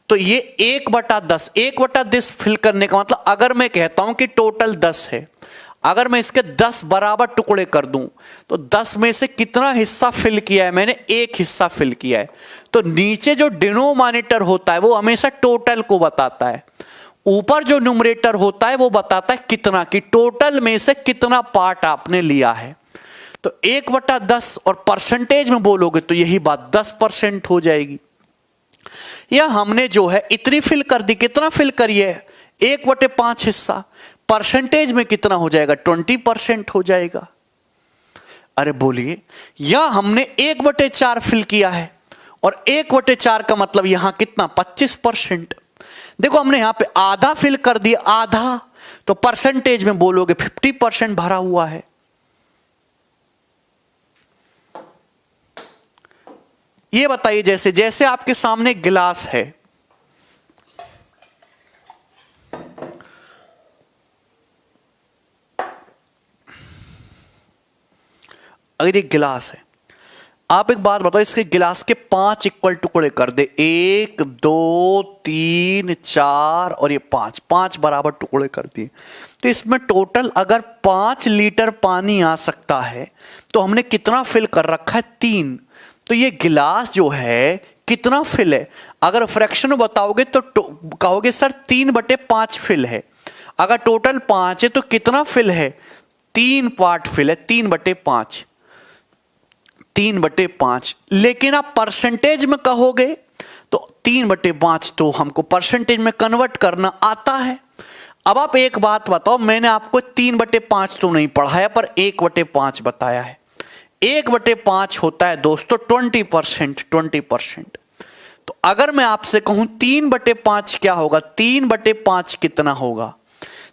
तो ये 1/10, 1/10 फिल करने का मतलब अगर मैं कहता हूं कि टोटल 10 है, अगर मैं इसके 10 बराबर टुकड़े कर दूं तो 10 में से कितना हिस्सा फिल किया है मैंने? एक हिस्सा फिल किया है। तो नीचे जो डिनोमिनेटर होता है वो हमेशा टोटल को बताता है, ऊपर जो न्यूमरेटर होता है वो बताता है कितना, कि टोटल में से कितना पार्ट आपने लिया है। तो 1/10 और परसेंटेज में बोलोगे तो यही बात 10% हो जाएगी। या हमने जो है इतनी फिल कर दी, कितना फिल करिए? 1/5 हिस्सा। परसेंटेज में कितना हो जाएगा? 20% हो जाएगा। अरे बोलिए। या हमने 1/4 फिल किया है, और 1/4 का मतलब यहां कितना 25%। देखो हमने यहां पे आधा फिल कर दिया, आधा, तो परसेंटेज में बोलोगे 50% भरा हुआ है। ये बताइए, जैसे जैसे आपके सामने गिलास है, अगर ये गिलास है, आप एक बात बताओ, इसके गिलास के 5 इक्वल टुकड़े कर दे, 1 2 3 4 और ये 5 बराबर टुकड़े कर दिए, तो इसमें टोटल अगर 5 लीटर पानी आ सकता है तो हमने कितना फिल कर रखा है 3। तो ये गिलास जो है कितना फिल है, अगर फ्रैक्शन में बताओगे तो कहोगे सर 3/5 फिल है। अगर टोटल 5 है तो कितना फिल है, 3 पार्ट फिल है, 3/5, 3/5। लेकिन आप परसेंटेज में कहोगे तो 3/5 तो हमको परसेंटेज में कन्वर्ट करना आता है। अब आप एक बात बताओ, मैंने आपको 3/5 तो नहीं पढ़ाया पर 1/5 बताया है। 1/5 होता है दोस्तों 20%। तो अगर मैं आपसे कहूं 3/5 क्या होगा, 3/5 कितना होगा,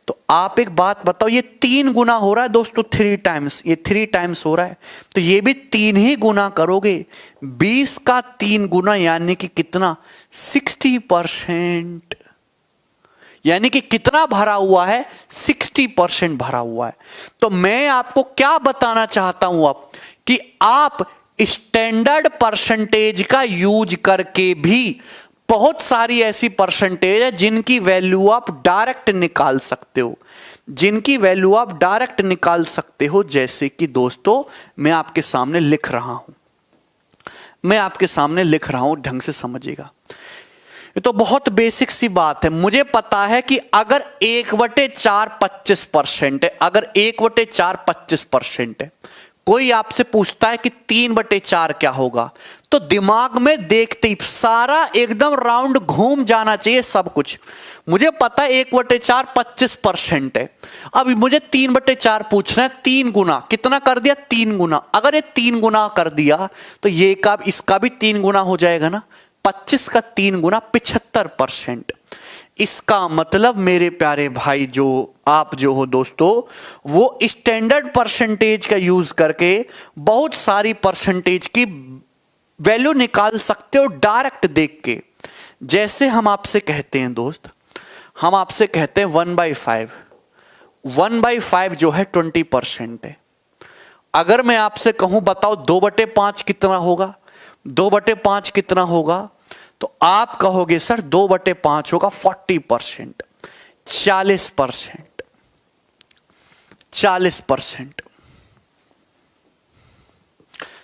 तो आप एक बात बताओ, ये 3 गुना हो रहा है दोस्तों, 3 टाइम्स, ये 3 टाइम्स हो रहा है, तो ये भी 3 ही गुना करोगे, 20 का 3 गुना यानी कि कितना 60%। यानी कि कितना भरा हुआ है, 60% भरा हुआ है। तो मैं आपको क्या बताना चाहता हूं अब, कि आप स्टैंडर्ड परसेंटेज का यूज करके भी बहुत सारी ऐसी परसेंटेज है जिनकी वैल्यू आप डायरेक्ट निकाल सकते हो, जिनकी वैल्यू आप डायरेक्ट निकाल सकते हो। जैसे कि दोस्तों मैं आपके सामने लिख रहा हूं, मैं आपके सामने लिख रहा हूं, ढंग से समझिएगा। ये तो बहुत बेसिक सी बात है। मुझे पता है कि अगर 1/4 25% है, अगर 1/4 25% है, कोई आपसे पूछता है कि 3/4 क्या होगा, तो दिमाग में देखते ही सारा एकदम राउंड घूम जाना चाहिए सब कुछ। मुझे पता है 1/4 25% है, अब मुझे 3/4 पूछना है, 3 गुना कितना कर दिया, 3 गुना। अगर ये 3 गुना कर दिया तो ये का इसका भी 3 गुना हो जाएगा ना, 25 का 3 गुना 75%। इसका मतलब मेरे प्यारे भाई, जो आप जो हो दोस्तों, वो स्टैंडर्ड परसेंटेज का यूज करके बहुत सारी परसेंटेज की वैल्यू निकाल सकते हो डायरेक्ट देख के। जैसे हम आपसे कहते हैं दोस्त, हम आपसे कहते हैं 1/5, 1/5 जो है 20% है। अगर मैं आपसे कहूं बताओ 2/5 कितना होगा, 2/5 कितना होगा, तो आप कहोगे सर 2/5 होगा 40%, 40%, 40%।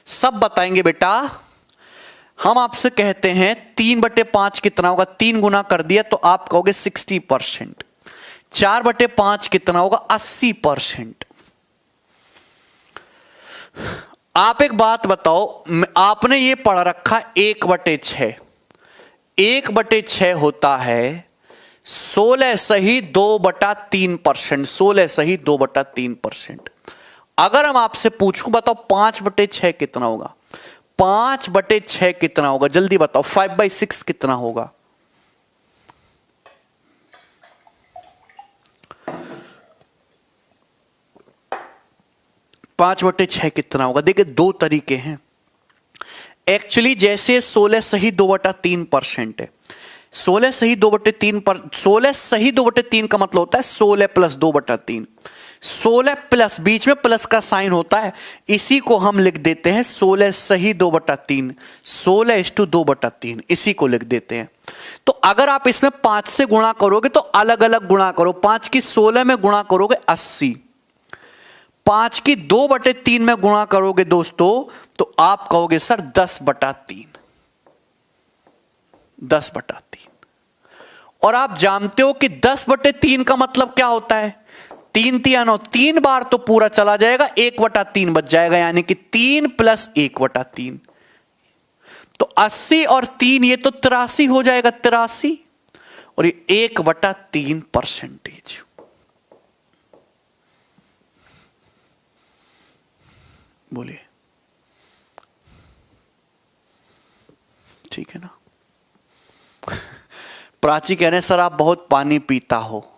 सब बताएंगे बेटा। हम आपसे कहते हैं 3/5 कितना होगा, 3 गुना कर दिया तो आप कहोगे 60%, 4/5 कितना होगा 80%। आप एक बात बताओ, आपने ये पढ़ रखा 1/6, 1/6 होता है 16 सही 2/3%, 16 सही 2/3%। अगर हम आपसे पूछूं बताओ 5/6 कितना होगा, 5/6 कितना होगा, जल्दी बताओ, 5/6 कितना होगा, पांच बटे छह कितना होगा। देखिए 2 तरीके हैं एक्चुअली। जैसे 16 सही 2/3% है, 16 सही 2/3 पर 16 सही 2/3 का मतलब होता है 16 प्लस 2/3, 16 प्लस बीच में प्लस का साइन होता है, इसी को हम लिख देते हैं 16 सही 2/3, 16:2/3 इसी को लिख देते हैं। तो अगर आप इसमें 5 से गुणा करोगे तो अलग अलग गुणा करो, 5 की 16 में गुणा करोगे 80, 5 की 2/3 में गुणा करोगे दोस्तों तो आप कहोगे सर 10/3, 10/3। और आप जानते हो कि 10/3 का मतलब क्या होता है, 3 3 9, 3 बार तो पूरा चला जाएगा, 1/3 बच जाएगा, यानी कि 3 + 1/3, तो 80 और 3 ये तो 83 हो जाएगा, 83, और ये 1/3%। बोलिए ठीक है ना। प्राची कह रहे हैं सर आप बहुत पानी पीता हो।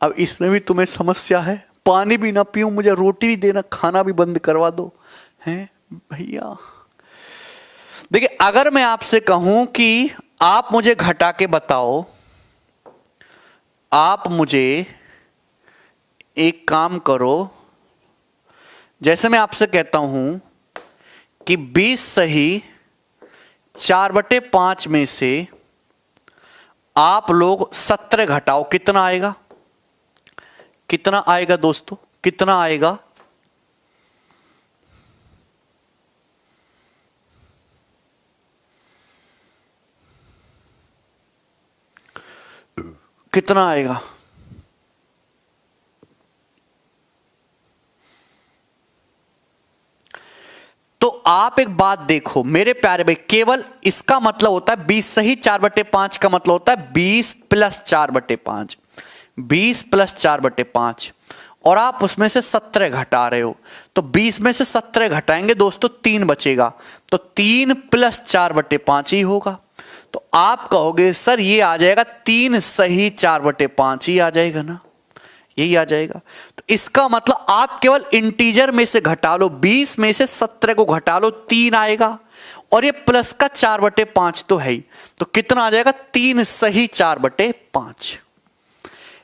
अब इसमें भी तुम्हें समस्या है, पानी भी ना पीऊं, मुझे रोटी भी देना, खाना भी बंद करवा दो, हैं भैया। देखिए अगर मैं आपसे कहूं कि आप मुझे घटा के बताओ, आप मुझे एक काम करो, जैसे मैं आपसे कहता हूं कि 20 सही 4/5 में से आप लोग 17 घटाओ, कितना आएगा? कितना आएगा दोस्तों, कितना आएगा? कितना आएगा? तो आप एक बात देखो मेरे प्यारे भाई, केवल इसका मतलब होता है 20 सही 4/5 का मतलब होता है 20 + 4/5, 20 + 4/5, और आप उसमें से 17 घटा रहे हो, तो 20 में से 17 घटाएंगे दोस्तों 3 बचेगा, तो 3 + 4/5 ही होगा। तो आप कहोगे सर ये आ जाएगा 3 सही 4/5 ही आ जाएगा ना, यही आ जाएगा। तो इसका मतलब आप केवल इंटीजर में से घटा लो, 20 में से 17 को घटा लो, 3 आएगा, और ये प्लस का 4/5 तो है ही, तो कितना आ जाएगा? 3 सही 4/5।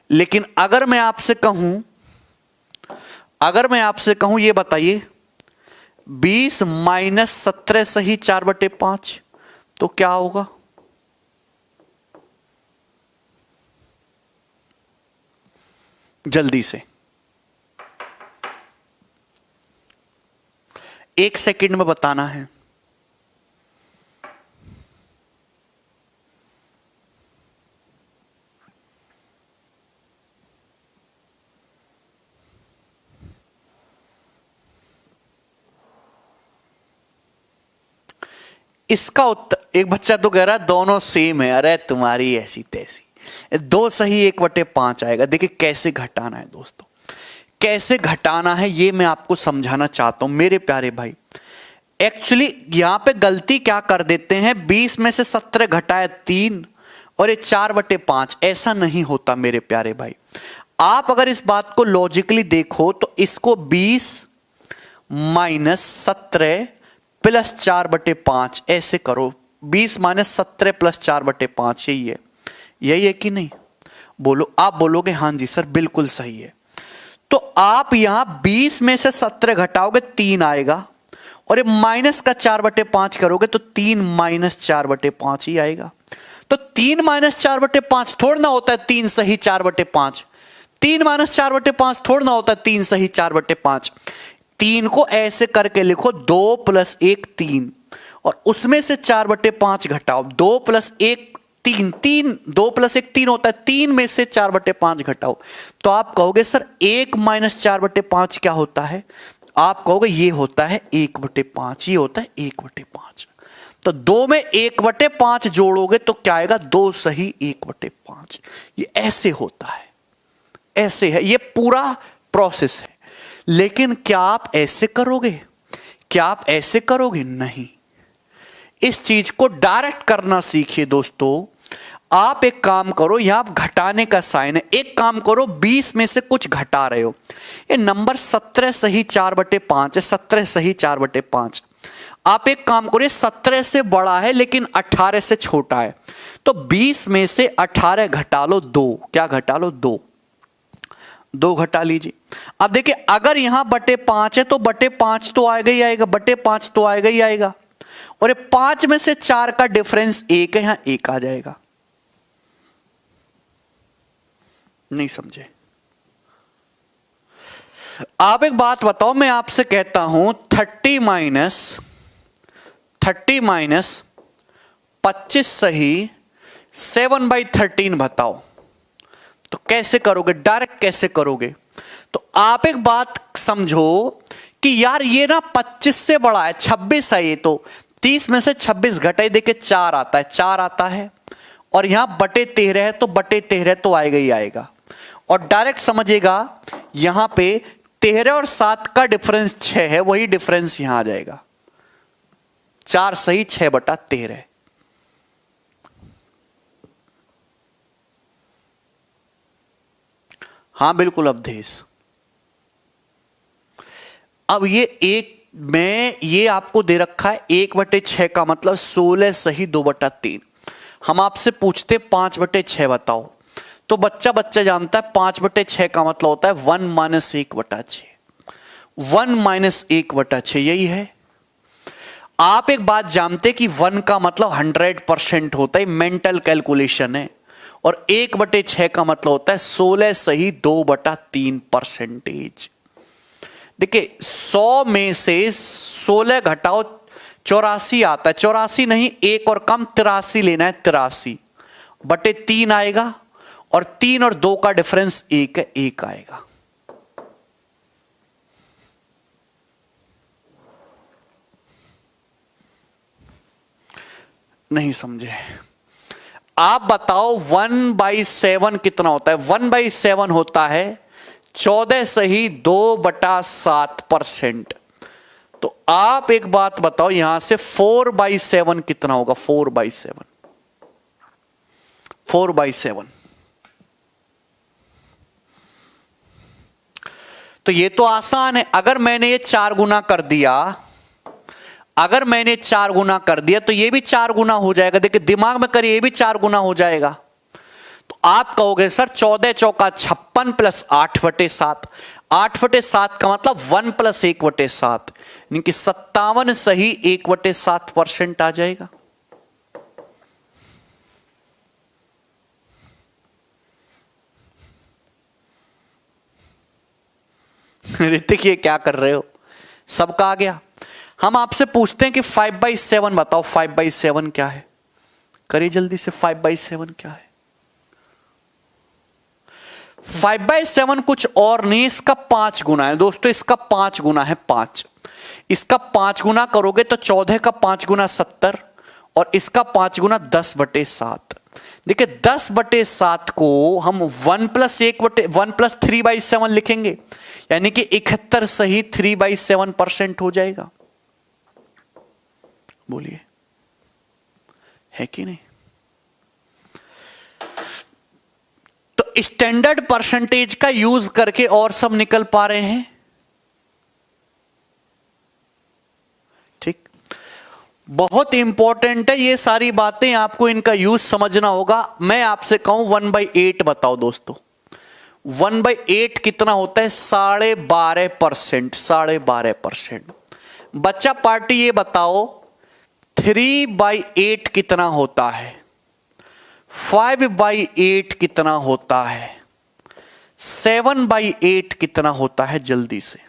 लेकिन अगर मैं आपसे कहूं ये बताइए 20 - 17 सही 4/5 तो क्या होगा? जल्दी से 1 सेकंड में बताना है। इसका उत्तर, एक बच्चा तो कह रहा है दोनों सेम है, अरे तुम्हारी ऐसी तैसी, 2 सही 1/5 आएगा। देखिए कैसे घटाना है दोस्तों, कैसे घटाना है ये मैं आपको समझाना चाहता हूं मेरे प्यारे भाई। एक्चुअली यहां पे गलती क्या कर देते हैं, 20 में से 17 घटाया 3 और ये 4/5, ऐसा नहीं होता मेरे प्यारे भाई। आप अगर इस बात को लॉजिकली देखो तो इसको 20 - 17 + 4/5 ऐसे करो, 20 - 17 + 4/5 यही है कि नहीं? बोलो, आप बोलोगे हाँ जी सर बिल्कुल सही है। तो आप यहां 20 में से 17 घटाओगे 3 आएगा, और ये माइनस का 4/5 करोगे तो 3 - 4/5 ही आएगा। तो 3 - 4/5 थोड़ा ना होता है 3 सही 4/5, 3 - 4/5 थोड़ा ना होता है 3 सही 4/5। 3 को ऐसे करके लिखो 2 + 1 3, और उसमें से 4/5 घटाओ, 2 + 1 3, 2 + 1 3 होता है, 3 में से 4/5 घटाओ, तो आप कहोगे सर 1 - 4/5 क्या होता है? आप कहोगे ये होता है 1/5, ये होता है 1/5। तो 2 में 1/5 जोड़ोगे तो क्या आएगा? 2 सही 1/5। ये ऐसे होता है, ऐसे है, ये पूरा प्रोसेस है। लेकिन क्या आप ऐसे करोगे? क्या आप ऐसे करोगे? नहीं। इस चीज को डायरेक्ट करना सीखिए दोस्तों। आप एक काम करो, यहां घटाने का साइन है, एक काम करो 20 में से कुछ घटा रहे हो, ये नंबर 17 सही 4/5 है, 17 सही 4/5। आप एक काम करो 17 से बड़ा है लेकिन 18 से छोटा है, तो 20 में से 18 घटा लो 2, क्या घटा लो? 2 घटा लीजिए। अब देखिए अगर यहां /5 है तो /5 तो आएगा ही आएगा, /5 तो आएगा ही आएगा, और ये 5 में से 4 का डिफरेंस 1 है, यहां 1 आ जाएगा। नहीं समझे? आप एक बात बताओ, मैं आपसे कहता हूं 30 - 25 सही 7/13 बताओ, तो कैसे करोगे? डायरेक्ट कैसे करोगे? तो आप एक बात समझो कि यार ये ना 25 से बड़ा है, 26 है ये, तो 30 में से 26 घटाई देके 4 आता है, 4 आता है, और यहां /13 है तो /13 तो आएगा ही आएगा। और डायरेक्ट समझिएगा यहां पे 13 और 7 का डिफरेंस 6 है, वही डिफरेंस यहां आ जाएगा, 4 सही 6/13। हाँ बिल्कुल अवधेश। अब ये आपको दे रखा है 1/6 का मतलब 16 सही 2/3। हम आपसे पूछते 5/6 बताओ, तो बच्चा जानता है 5/6 का मतलब होता है 1 - 1/6। 1 - 1/6 यही है। आप एक बात जानते कि 1 का मतलब 100% होता है, मेंटल कैलकुलेशन है, और 1/6 का मतलब होता है 16 सही 2/3%। देखिए 100 में से 16 घटाओ 84 आता है, 84 नहीं एक और कम 83 लेना है, 83/3 आएगा, और 3 और 2 का डिफरेंस 1 है, 1 आएगा। नहीं समझे? आप बताओ 1/7 कितना होता है? 1/7 होता है 14 सही 2/7%। तो आप एक बात बताओ यहां से 4/7 कितना होगा? 4/7 तो ये तो आसान है। अगर मैंने ये 4 गुना कर दिया, तो ये भी 4 गुना हो जाएगा। देखिए दिमाग में करिए, ये भी 4 गुना हो जाएगा। तो आप कहोगे सर 14 चौका 56 प्लस 8/7, 8/7 का मतलब 1 + 1/7, यानी कि 57 सही 1/7% आ जाएगा। ऋतिक ये क्या कर रहे हो? सबका आ गया। हम आपसे पूछते हैं कि 5/7 बताओ, 5/7 क्या है? करिए जल्दी से, 5/7 क्या है? 5/7 कुछ और नहीं, इसका 5 गुना है दोस्तों, इसका 5 गुना है 5। इसका 5 गुना करोगे तो 14 का 5 गुना 70, और इसका 5 गुना 10/7। देखिए 10/7 को हम 1 + 3/7 लिखेंगे, यानी कि 71 सही 3/7% हो जाएगा। बोलिए है कि नहीं? तो स्टैंडर्ड परसेंटेज का यूज करके और सब निकल पा रहे हैं। ठीक, बहुत इंपॉर्टेंट है ये सारी बातें, आपको इनका यूज समझना होगा। मैं आपसे कहूं 1/8 बताओ दोस्तों, 1/8 कितना होता है? 12.5%, 12.5%। बच्चा पार्टी ये बताओ 3/8 कितना होता है? 5/8 कितना होता है? 7/8 कितना होता है? जल्दी से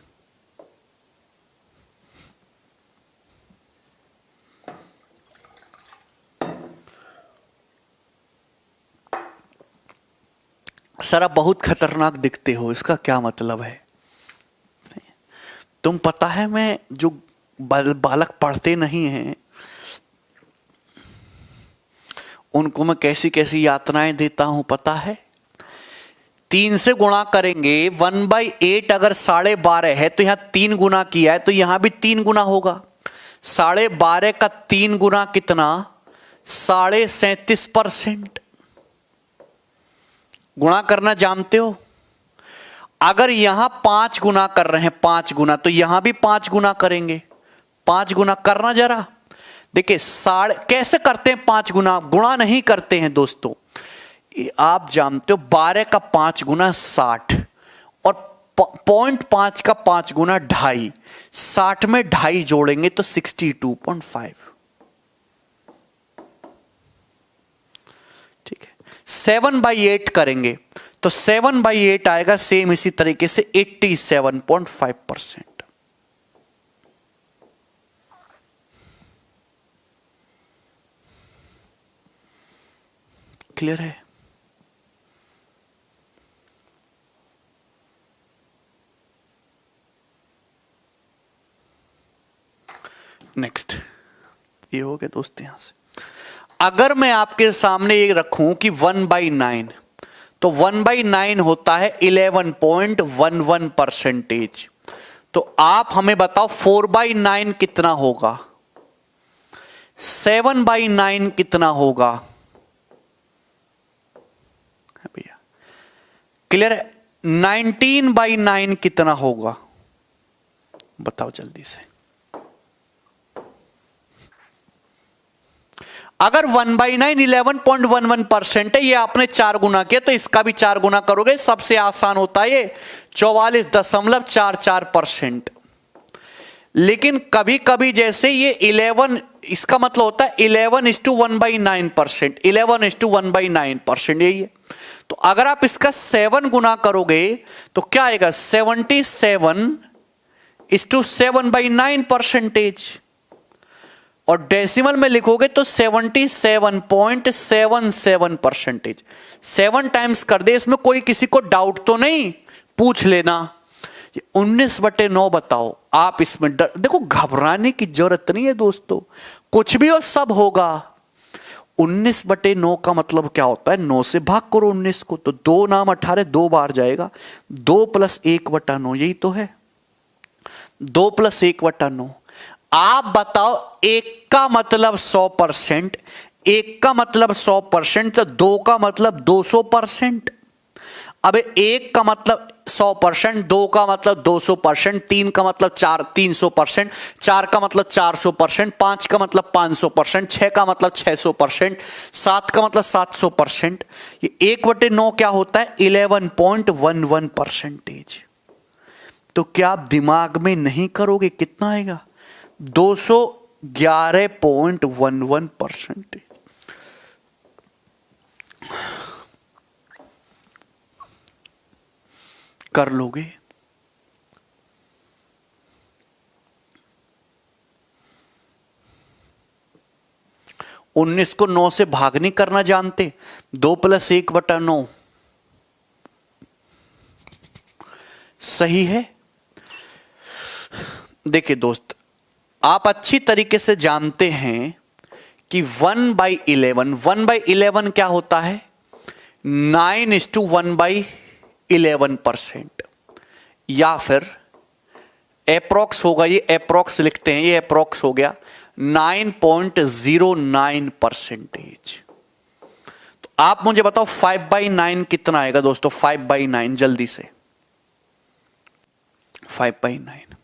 सर आप बहुत खतरनाक दिखते हो, इसका क्या मतलब है? तुम पता है मैं जो बालक पढ़ते नहीं हैं उनको मैं कैसी कैसी यातनाएं देता हूं पता है? 3 से गुणा करेंगे, 1/8 अगर 12.5 है तो यहां 3 गुना किया है, तो यहां भी 3 गुना होगा। 12.5 का 3 गुना कितना? 37.5%। गुणा करना जानते हो? अगर यहां 5 गुना कर रहे हैं, 5 गुना, तो यहां भी 5 गुना करेंगे। 5 गुना करना जरा। देखिए कैसे करते हैं? 5 गुना गुणा नहीं करते हैं दोस्तों, आप जानते हो 12 का 5 गुना 60, और 0.5 का 5 गुना 2.5, 60 में 2.5 जोड़ेंगे तो 62.5। ठीक है, 7/8 करेंगे तो 7/8 आएगा सेम इसी तरीके से 87.5%। क्लियर है? नेक्स्ट ये हो गया दोस्त। यहां से अगर मैं आपके सामने ये रखूं कि 1/9, तो 1/9 होता है 11.11%। तो आप हमें बताओ 4/9 कितना होगा? 7/9 कितना होगा? भैया क्लियर है? 19/9 कितना होगा, बताओ जल्दी से। अगर 1/9 11.11% है, ये आपने 4 गुना किया तो इसका भी 4 गुना करोगे। सबसे आसान होता है ये 44.44%। लेकिन कभी कभी जैसे ये 11, इसका मतलब होता है 11:1/9%, 11:1/9%, यही है। तो अगर आप इसका 7 गुना करोगे तो क्या आएगा, 77:7/9%। और डेसिमल में लिखोगे तो 77.77%। 7 टाइम्स कर दे, इसमें कोई किसी को डाउट तो नहीं, पूछ लेना। 19/9 बताओ आप, इसमें देखो घबराने की जरूरत नहीं है दोस्तों, कुछ भी और सब होगा। 19/9 का मतलब क्या होता है, 9 से भाग करो 19 को, तो 2 नाम 18, 2 बार जाएगा। 2 + 1/9, यही तो है, 2 + 1/9। आप बताओ, 1 का मतलब 100%, 1 का मतलब 100%, तो 2 का मतलब 200%। अब 1 का मतलब 100%, 2 का मतलब 200%, 3 का मतलब 300%, 4 का मतलब 400%, 5 का मतलब 500%, 6 का मतलब 600%, 7 का मतलब 700%। ये 1/9 क्या होता है, 11.11%। तो क्या आप दिमाग में नहीं करोगे, कितना आएगा, 211.11%। कर लोगे। उन्नीस को 9 से भाग नहीं करना जानते, 2 + 1/9 सही है। देखिए दोस्त, आप अच्छी तरीके से जानते हैं कि 1/11 क्या होता है, 9:1/11%, या फिर एप्रोक्स होगा, ये एप्रोक्स लिखते हैं, ये एप्रोक्स हो गया 9.09%। तो आप मुझे बताओ 5/9 कितना आएगा दोस्तों, 5/9 जल्दी से, 5/9।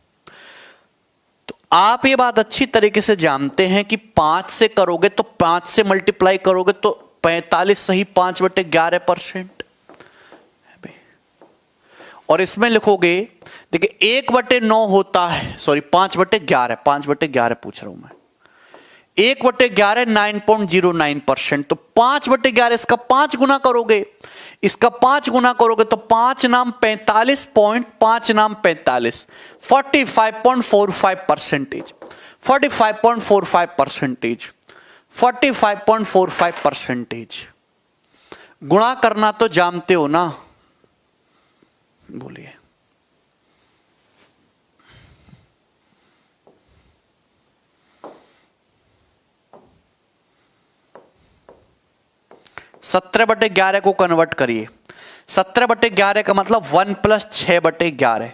तो आप ये बात अच्छी तरीके से जानते हैं कि 5 से करोगे तो 5 से मल्टीप्लाई करोगे तो 45 सही 5/11%। और इसमें लिखोगे, देखिए 1/9 होता है, सॉरी 5/11, 5/11 पूछ रहा हूं मैं, 1/11 9.09%, तो 5/11 इसका 5 गुना करोगे, इसका 5 गुना करोगे तो 5 नाम 45.5 नाम 45, 45.45%, 45.45%, 45.45%। गुणा करना तो जानते हो ना, बोलिए। सत्रह बटे 11 को कन्वर्ट करिए। 17/11 का मतलब 1 + 6/11,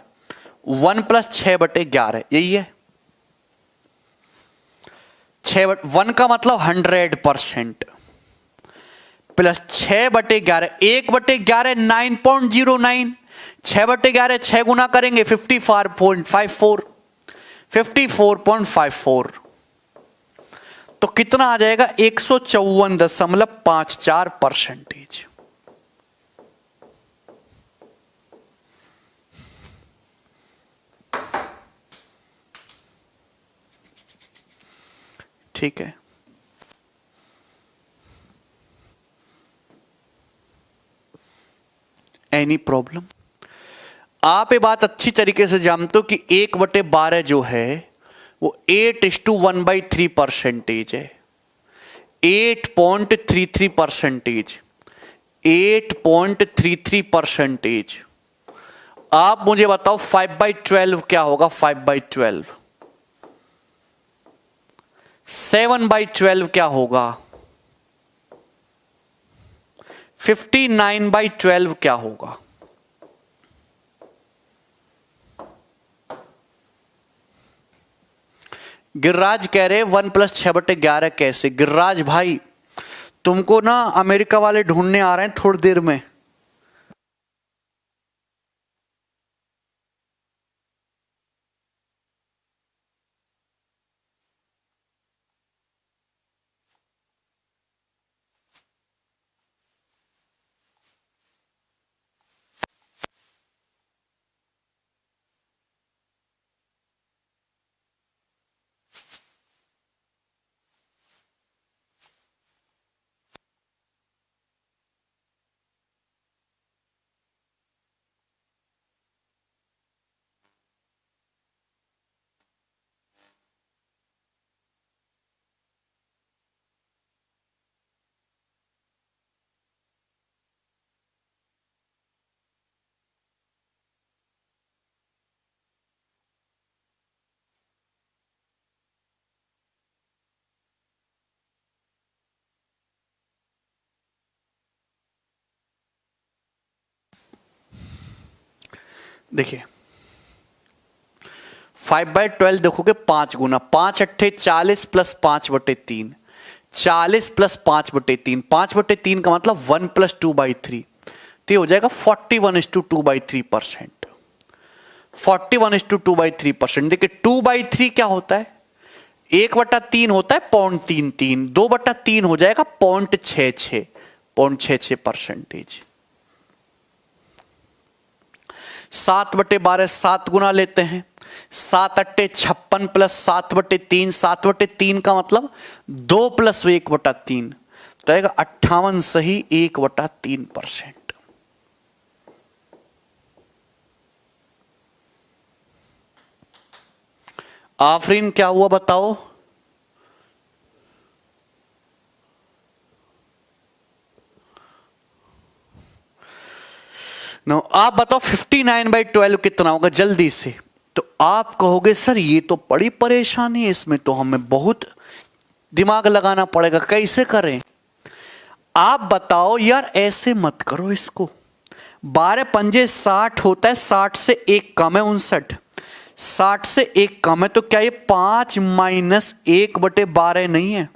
1 + 6/11 यही है। 1 का मतलब 100% प्लस 6/11, 1/11 9.09, 6/11 6 गुना करेंगे 54.54, 54.54, तो कितना आ जाएगा, 154.54%। ठीक है, एनी प्रॉब्लम। आप ये बात अच्छी तरीके से जानते हो कि 1/12 जो है वो 8:1/3% है, 8.33%, 8.33%। आप मुझे बताओ 5/12 क्या होगा, 5/12, 7/12 क्या होगा, 59/12 क्या होगा। गिरिराज कह रहे 1 + 6/11 कैसे। गिरिराज भाई, तुमको ना अमेरिका वाले ढूंढने आ रहे हैं थोड़ी देर में। देखिए 5/12 देखोगे 5 गुना, 5 अट्ठे 40 प्लस 5/3, 40 प्लस 5/3, 5/3 का मतलब 1 प्लस 2/3, तो ये हो जाएगा 41:2/3%। 41:2/3%। देखिए 2/3 क्या होता है, 1/3 होता है 0.33, 2/3 हो जाएगा 0.66%। 7/12 7 गुना लेते हैं, 7 अट्टे 56 प्लस 7/3, 7/3 का मतलब 2 प्लस 1/3, तो आएगा 58 सही 1/3%। आफरीन क्या हुआ बताओ? नो आप बताओ 59/12 कितना होगा जल्दी से। तो आप कहोगे सर ये तो बड़ी परेशानी है, इसमें तो हमें बहुत दिमाग लगाना पड़ेगा, कैसे करें? आप बताओ यार, ऐसे मत करो इसको। 12 पंजे 60 होता है, 60 से 1 कम है 59, 60 से 1 कम है, तो क्या ये 5 माइनस 1/12 नहीं है?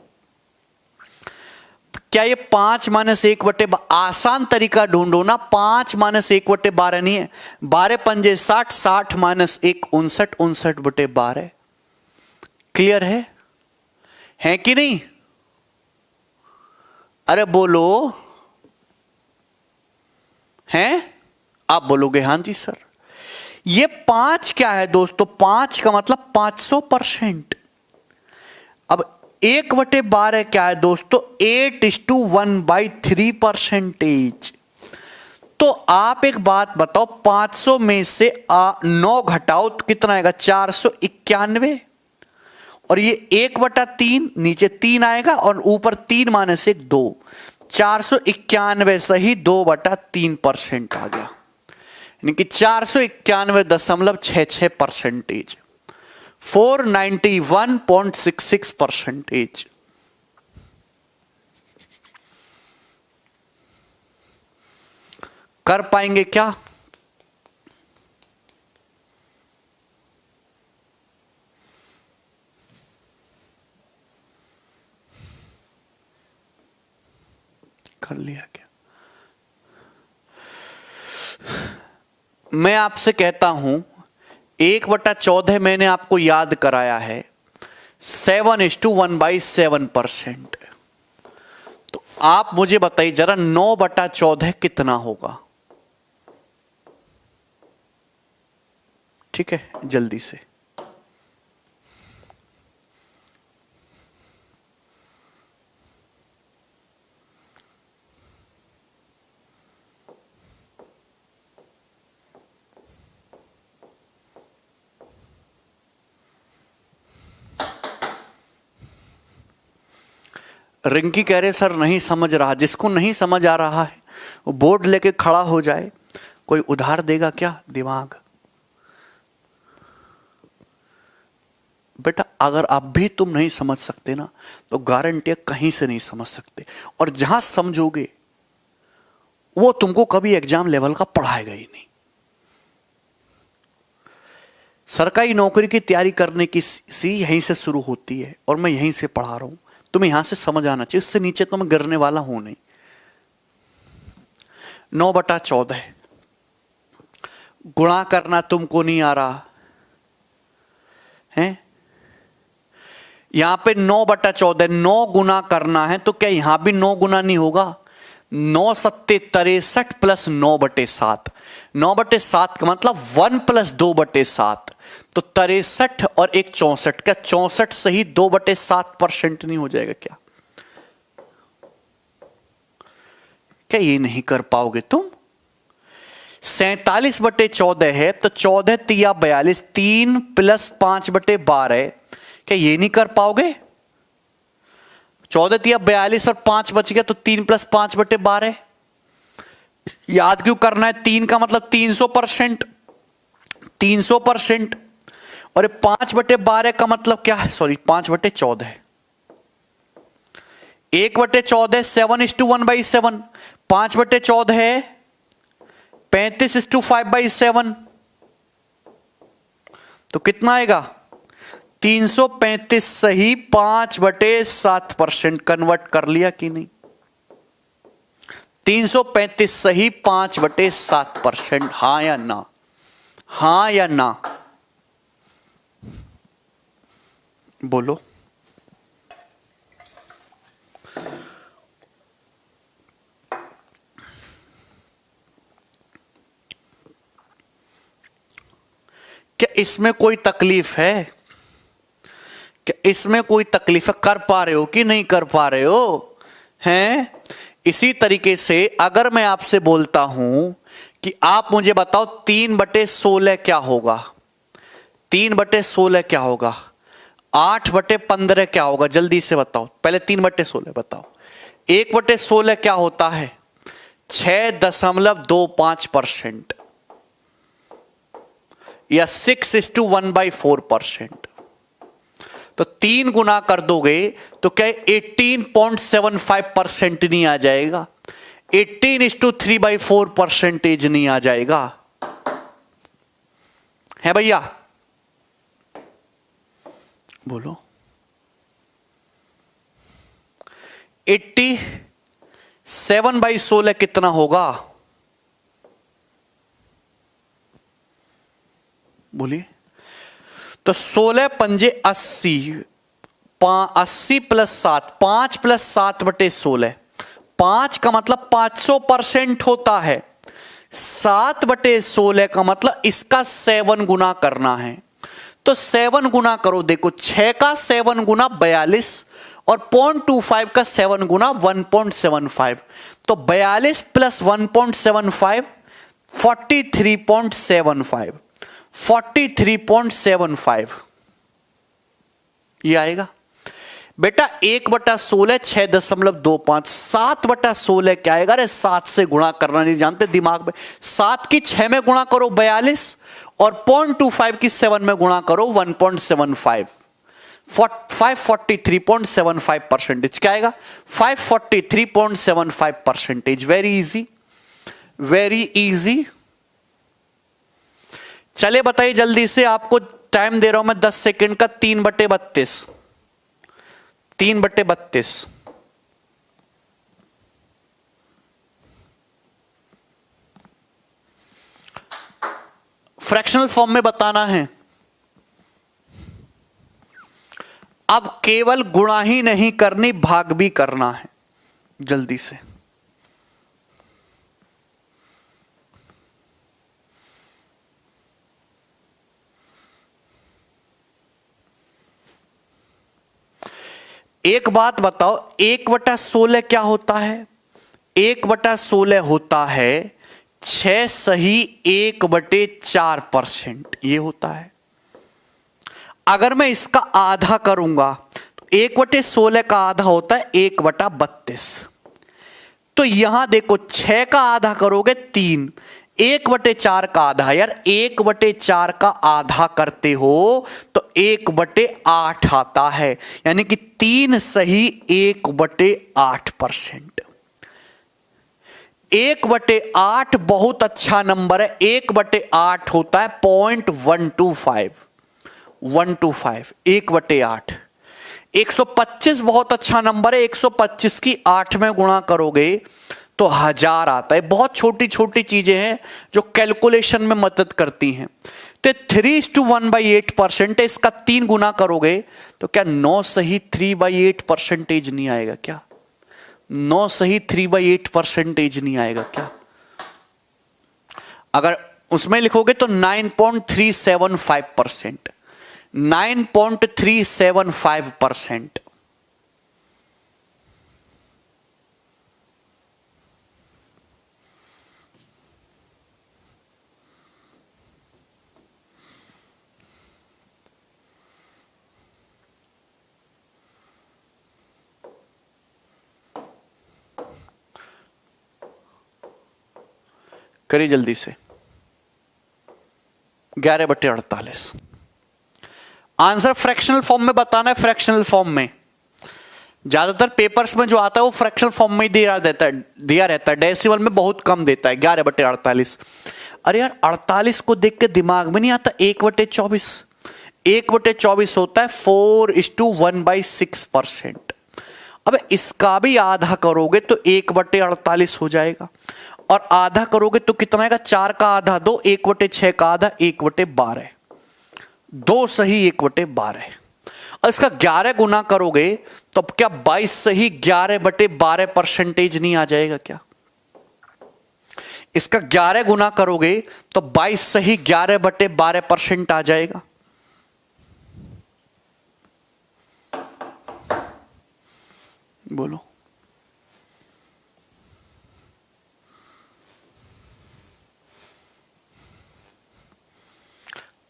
क्या ये 5 माइनस 1/12? आसान तरीका ढूंढो ना, 5 माइनस 1/12 नहीं है। 12 पंजे 60, 60 माइनस 1 59, 59/12। क्लियर है कि नहीं? अरे बोलो, हैं? आप बोलोगे हाँ जी सर। ये 5 क्या है दोस्तों? 5 का मतलब 500%। अब 1/12 क्या है दोस्तों? 8:1/3%। तो आप एक बात बताओ, 500 में से 9 घटाओ तो कितना आएगा? 491। और ये 1/3, नीचे 3 आएगा और ऊपर 3 माइनस 1 2, 491 सही 2/3% आ गया, यानी कि 491.66%, 491.66%। कर पाएंगे क्या? कर लिया क्या? मैं आपसे कहता हूं 1/14 मैंने आपको याद कराया है 7:1/7%। तो आप मुझे बताइए जरा 9/14 कितना होगा? ठीक है, जल्दी से। रिंकी कह रहे सर नहीं समझ रहा। जिसको नहीं समझ आ रहा है वो बोर्ड लेके खड़ा हो जाए, कोई उधार देगा क्या दिमाग? बेटा अगर अब भी तुम नहीं समझ सकते ना तो गारंटी कहीं से नहीं समझ सकते, और जहां समझोगे वो तुमको कभी एग्जाम लेवल का पढ़ाएगा ही नहीं। सरकारी नौकरी की तैयारी करने की सी यहीं से शुरू होती है और मैं यहीं से पढ़ा रहा हूं, तुम्हें यहां से समझ आना चाहिए, उससे नीचे तो मैं गिरने वाला हूं नहीं। 9/14 गुणा करना तुमको नहीं आ रहा है? यहां पे 9/14 9 गुना करना है, तो क्या यहां भी 9 गुना नहीं होगा? 9 सत्ते 63 प्लस 9/7, 9/7 का मतलब 1 प्लस 2/7, तो 63 और 1 64, क्या 64 सही 2/7% नहीं हो जाएगा क्या? क्या ये नहीं कर पाओगे तुम? 47/14 है तो 14 तिया 42, 3 प्लस 5/12, क्या ये नहीं कर पाओगे? 14 तिया 42 और 5 बच गया तो 3 प्लस 5/12। याद क्यों करना है? 3 का मतलब 300%, 300%, और 5/12 का मतलब क्या है? सॉरी 5/14, 1/14 7:1/7, 5/14 है 35:5/7, तो कितना आएगा 335 सही 5/7%। कन्वर्ट कर लिया कि नहीं? 335 सही 5/7%। हां या ना? हां या ना? बोलो। क्या इसमें कोई तकलीफ है? क्या इसमें कोई तकलीफ है? कर पा रहे हो कि नहीं कर पा रहे हो? हैं? इसी तरीके से अगर मैं आपसे बोलता हूं कि आप मुझे बताओ 3/16 क्या होगा? 3/16 क्या होगा? 8/15 क्या होगा? जल्दी से बताओ। पहले 3/16 बताओ। 1/16 क्या होता है? 6.25% या 6:1/4%। तो 3 गुना कर दोगे तो क्या 18.75% नहीं आ जाएगा? 18:3/4% नहीं आ जाएगा? है भैया? बोलो। 87/16 कितना होगा? बोलिए। तो 16 पंजे 80, 80 + 7, 5 + 7/16। 5 का मतलब 500% होता है। 7/16 का मतलब इसका 7 गुना करना है। तो 7 गुना करो। देखो 6 का 7 गुना 42 और 0.25 का 7 गुना 1.75। तो 42 + 1.75 43.75। 43.75 ये आएगा बेटा। 1/16 6.25। 7/16 क्या आएगा? अरे 7 से गुणा करना नहीं जानते दिमाग में। 7 की 6 में गुणा करो 42 और 0.25 की 7 में गुणा करो 1.75। 543.75% क्या आएगा? 543.75%। Very easy, very easy. चले बताइए जल्दी से, आपको टाइम दे रहा हूं मैं 10 सेकंड का। 3/32। 3/32 फ्रैक्शनल फॉर्म में बताना है। अब केवल गुणा ही नहीं करनी, भाग भी करना है। जल्दी से एक बात बताओ, 1/16 क्या होता है? 1/16 होता है 6 सही 1/4%। ये होता है। अगर मैं इसका आधा करूंगा तो 1/16 का आधा होता है 1/32। तो यहां देखो 6 का आधा करोगे 3, 1/4 का आधा। यार 1/4 का आधा करते हो तो 1/8 आता है, यानी कि 3 सही 1/8%। 1/8 बहुत अच्छा नंबर है। 1/8 होता है 0.125। 125 1/8। 125 बहुत अच्छा नंबर है। 125 की 8 में गुणा करोगे तो 1000 आता है। बहुत छोटी छोटी चीजें हैं जो कैलकुलेशन में मदद करती हैं। तो 3:1/8% है। इसका 3 गुना करोगे तो क्या 9 सही 3/8% नहीं आएगा क्या? 9 सही 3/8% नहीं आएगा क्या? अगर उसमें लिखोगे तो 9.375%। 9.375%। करिए जल्दी से। 11/48 आंसर फ्रैक्शनल फॉर्म में बताना है। फ्रैक्शनल फॉर्म में ज्यादातर पेपर्स में जो आता है वो फ्रैक्शनल फॉर्म में ही दिया रहता है। डेसिमल में बहुत कम देता है। 11/48। अरे यार 48 को देख के दिमाग में नहीं आता 1/24। 1/24 होता है 4:1/6%। अब इसका भी आधा करोगे तो 1/48 हो जाएगा, और आधा करोगे तो कितना आएगा? 4 का आधा 2, 1/6 का आधा 1/12, 2 सही 1/12। और इसका 11 गुना करोगे तो अब क्या 22 सही 11/12% नहीं आ जाएगा क्या? इसका 11 गुना करोगे तो 22 सही 11/12% आ जाएगा। बोलो,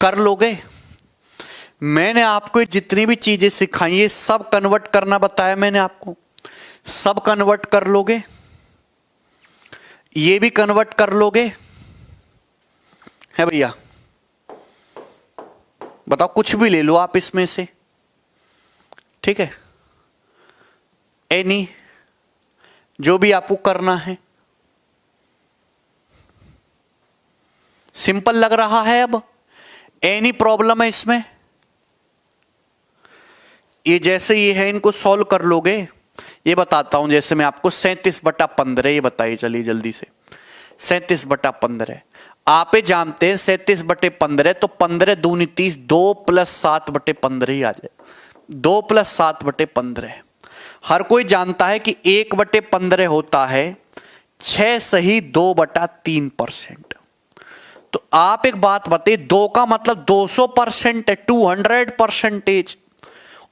कर लोगे? मैंने आपको जितनी भी चीजें सिखाई ये सब कन्वर्ट करना बताया मैंने आपको, सब कन्वर्ट कर लोगे? ये भी कन्वर्ट कर लोगे? है भैया? बताओ, कुछ भी ले लो आप इसमें से, ठीक है? एनी, जो भी आपको करना है। सिंपल लग रहा है? अब एनी प्रॉब्लम है इसमें? ये जैसे ये है, इनको सॉल्व कर लोगे? ये बताता हूं, जैसे मैं आपको 37/15 ये बताइए, चलिए जल्दी से। 37/15 आप जानते हैं 37/15 तो 15 दूनी 30, 2 + 7/15 ही आ जाए, 2 + 7/15। हर कोई जानता है कि 1/15 होता है 6 सही 2/3%। तो आप एक बात बताइए, 2 का मतलब 200% है, 200%।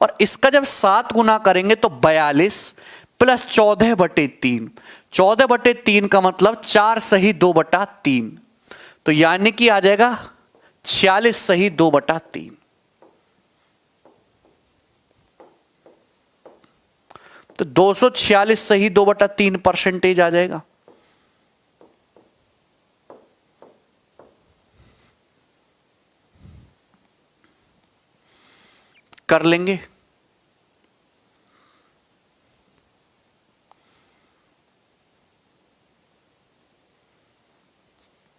और इसका जब 7 गुना करेंगे तो 42 + 14/3, 14/3 का मतलब 4 सही 2/3, तो यानी कि आ जाएगा 46 सही 2/3। तो 246 सही 2/3% आ जाएगा। कर लेंगे?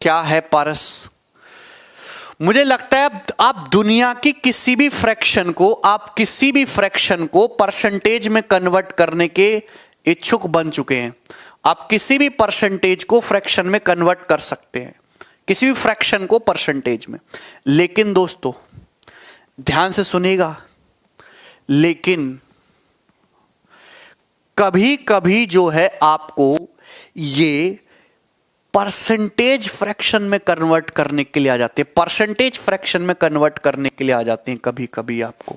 क्या है पारस? मुझे लगता है आप दुनिया की किसी भी फ्रैक्शन को, आप किसी भी फ्रैक्शन को परसेंटेज में कन्वर्ट करने के इच्छुक बन चुके हैं। आप किसी भी परसेंटेज को फ्रैक्शन में कन्वर्ट कर सकते हैं, किसी भी फ्रैक्शन को परसेंटेज में। लेकिन दोस्तों ध्यान से सुनिएगा, लेकिन कभी कभी जो है आपको ये परसेंटेज फ्रैक्शन में कन्वर्ट करने के लिए आ जाते हैं, परसेंटेज फ्रैक्शन में कन्वर्ट करने के लिए आ जाते हैं कभी कभी आपको,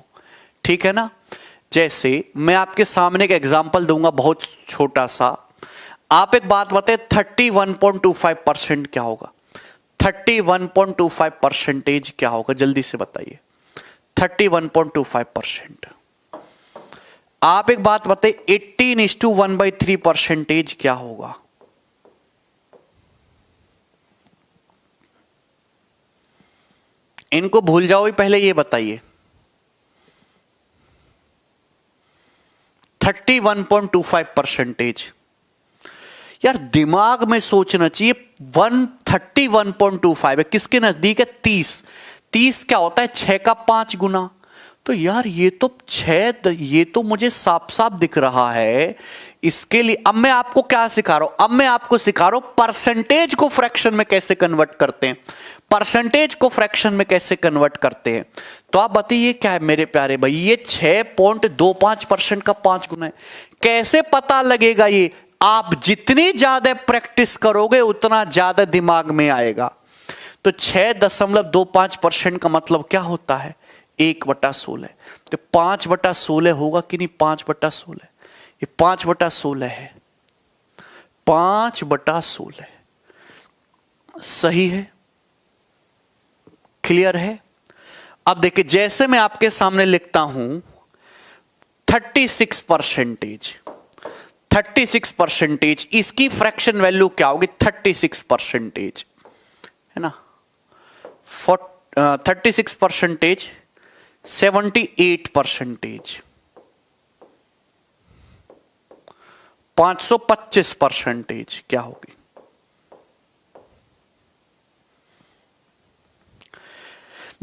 ठीक है ना? जैसे मैं आपके सामने एक एग्जांपल दूंगा बहुत छोटा सा। आप एक बात बताएं, 31.25% क्या होगा? 31.25% क्या होगा? जल्दी से बताइए। 31.25%। आप एक बात बताइए, 18:1/3% क्या होगा? इनको भूल जाओ, पहले ये बताइए। 31.25%। यार दिमाग में सोचना चाहिए, 31.25 है, किसके नजदीक है? 30। 30 क्या होता है? 6 का 5 गुना। तो यार ये तो 6, ये तो मुझे साफ साफ दिख रहा है। इसके लिए अब मैं आपको क्या सिखा रहा हूं? अब मैं आपको सिखा रहा हूं परसेंटेज को फ्रैक्शन में कैसे कन्वर्ट करते हैं, परसेंटेज को फ्रैक्शन में कैसे कन्वर्ट करते हैं। तो आप बताइए क्या है मेरे प्यारे भाई, ये 6.25% का 5 गुना है। कैसे पता लगेगा ये? आप जितनी ज्यादा प्रैक्टिस करोगे उतना ज्यादा दिमाग में आएगा। तो 6.25% का मतलब क्या होता है? 1/16। तो 5/16 होगा कि नहीं? 5/16, ये 5/16 है, 5/16 सही है। क्लियर है? अब देखिए, जैसे मैं आपके सामने लिखता हूं 36%, 36%, इसकी फ्रैक्शन वैल्यू क्या होगी? 36%, है ना? 36%, 78%, 525% क्या होगी?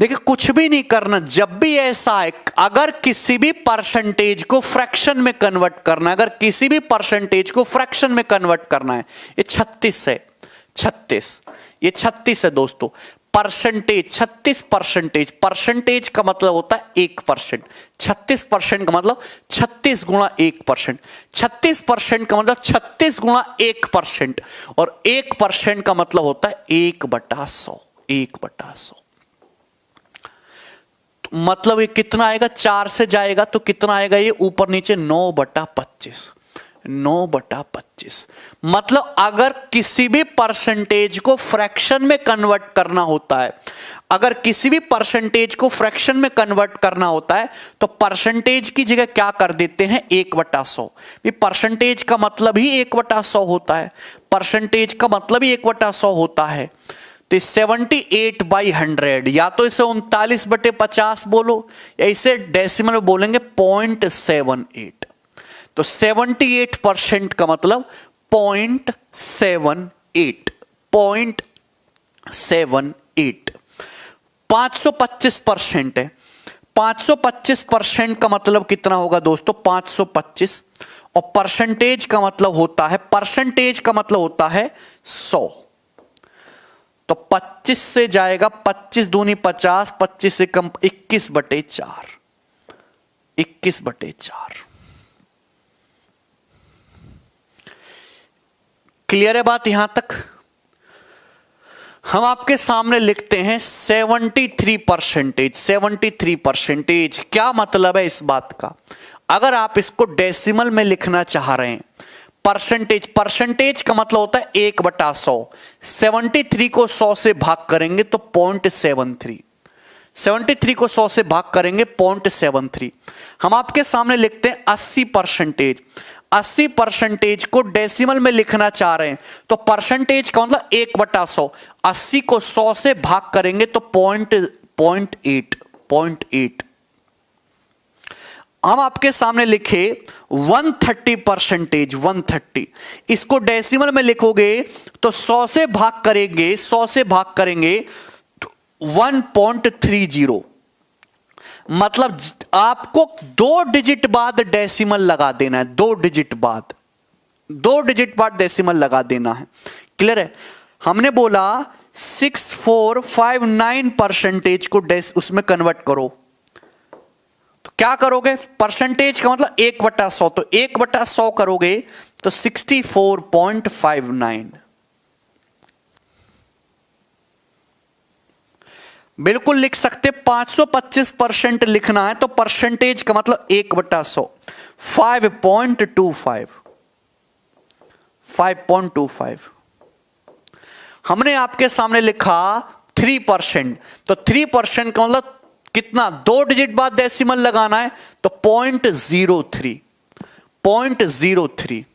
देखिए कुछ भी नहीं करना, जब भी ऐसा है, अगर किसी भी परसेंटेज को फ्रैक्शन में कन्वर्ट करना है, अगर किसी भी परसेंटेज को फ्रैक्शन में कन्वर्ट करना है, ये 36 है, 36, ये 36 है दोस्तों। परसेंटेज 36 परसेंटेज, परसेंटेज का मतलब होता है 1%, 36% का मतलब 36 गुणा 1%, 36% का मतलब 36 गुणा 1%, और 1% का मतलब होता है 1/100, 1/100। मतलब ये कितना आएगा, 4 से जाएगा तो कितना आएगा, ये ऊपर नीचे 9/25, 9/25। मतलब अगर किसी भी परसेंटेज को फ्रैक्शन में कन्वर्ट करना होता है, अगर किसी भी परसेंटेज को फ्रैक्शन में कन्वर्ट करना होता है तो परसेंटेज की जगह क्या कर देते हैं, 1/100। ये परसेंटेज का मतलब ही 1/100 होता है, परसेंटेज का मतलब ही 1/100 होता है। तो 78/100, या तो इसे 39/50 बोलो, या इसे डेसिमल में बोलेंगे 0.78। तो 78% का मतलब 0.78, 0.78। 525% है, 525% का मतलब कितना होगा दोस्तों, 525, और परसेंटेज का मतलब होता है, परसेंटेज का मतलब होता है 100। तो 25 से जाएगा, 25 दूनी 50, 25 से कम 21/4, 21/4। क्लियर है बात यहां तक? हम आपके सामने लिखते हैं 73%, 73%। क्या मतलब है इस बात का? अगर आप इसको डेसिमल में लिखना चाह रहे हैं, परसेंटेज, परसेंटेज का मतलब होता है 1/100, 73 को 100 से भाग करेंगे तो 0.73, 73 को 100 से भाग करेंगे 0.73। हम आपके सामने लिखते हैं 80%, 80% को डेसिमल में लिखना चाह रहे हैं तो परसेंटेज का मतलब 1/100, 80 को 100 से भाग करेंगे तो 0.8। हम आपके सामने लिखे 130%, 130, इसको डेसिमल में लिखोगे तो 100 से भाग करेंगे, 100 से भाग करेंगे तो 1.30। मतलब आपको 2 डिजिट बाद डेसिमल लगा देना है, 2 डिजिट बाद, 2 डिजिट बाद डेसिमल लगा देना है। क्लियर है? हमने बोला 6459% को उसमें कन्वर्ट करो, तो क्या करोगे, परसेंटेज का मतलब 1/100, तो 1/100 करोगे तो 64.59। बिल्कुल लिख सकते, 525% लिखना है तो परसेंटेज का मतलब 1/100, 5.25, 5.25। हमने आपके सामने लिखा 3%, तो 3% का मतलब कितना, 2 डिजिट बाद डेसिमल लगाना है तो 0.03, 0.03।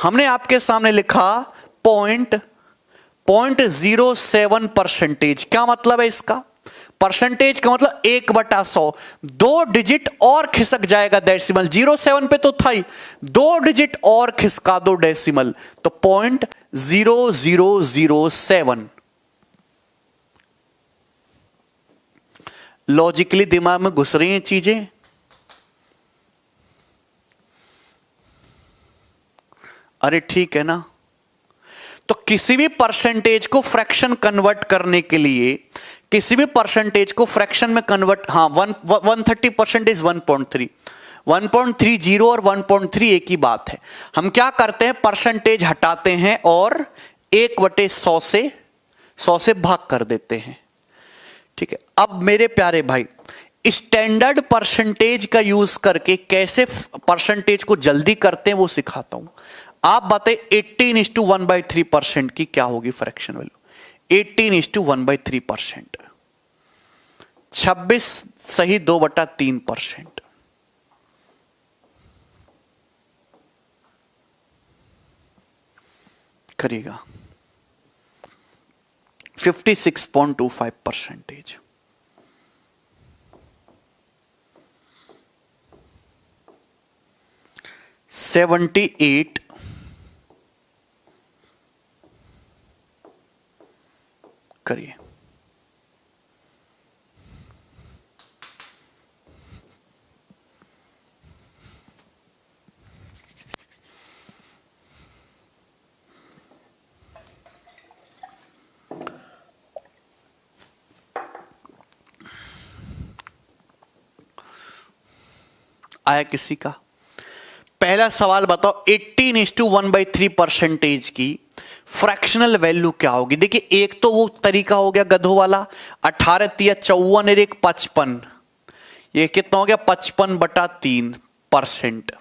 हमने आपके सामने लिखा 0.07%। क्या मतलब है इसका, परसेंटेज का मतलब 1/100, 2 डिजिट और खिसक जाएगा डेसिमल, 07 पे तो था ही, 2 डिजिट और खिसका दो डेसिमल तो 0.0007। लॉजिकली दिमाग में घुस रही हैं चीजें? अरे ठीक है ना। तो किसी भी परसेंटेज को फ्रैक्शन कन्वर्ट करने के लिए, किसी भी परसेंटेज को फ्रैक्शन में कन्वर्ट, हाँ 130% इज 1.3, 1.30 और 1.3 एक ही बात है। हम क्या करते हैं, परसेंटेज हटाते हैं और 1/100 से भाग कर देते हैं। ठीक है, अब मेरे प्यारे भाई, स्टैंडर्ड परसेंटेज का यूज करके कैसे परसेंटेज को जल्दी करते हैं वो सिखाता हूं। आप बताइए 18:1/3% की क्या होगी फ्रैक्शन वैल्यू, 18:1/3%, 26 सही 2/3% करेगा, 56.25%। $78 करिए, आया किसी का? पहला सवाल बताओ 18:1/3 परसेंटेज की फ्रैक्शनल वैल्यू क्या होगी? देखिए एक तो वो तरीका हो गया गधों वाला, 18 तिया 54 और 1 55, ये कितना हो गया 55/3%,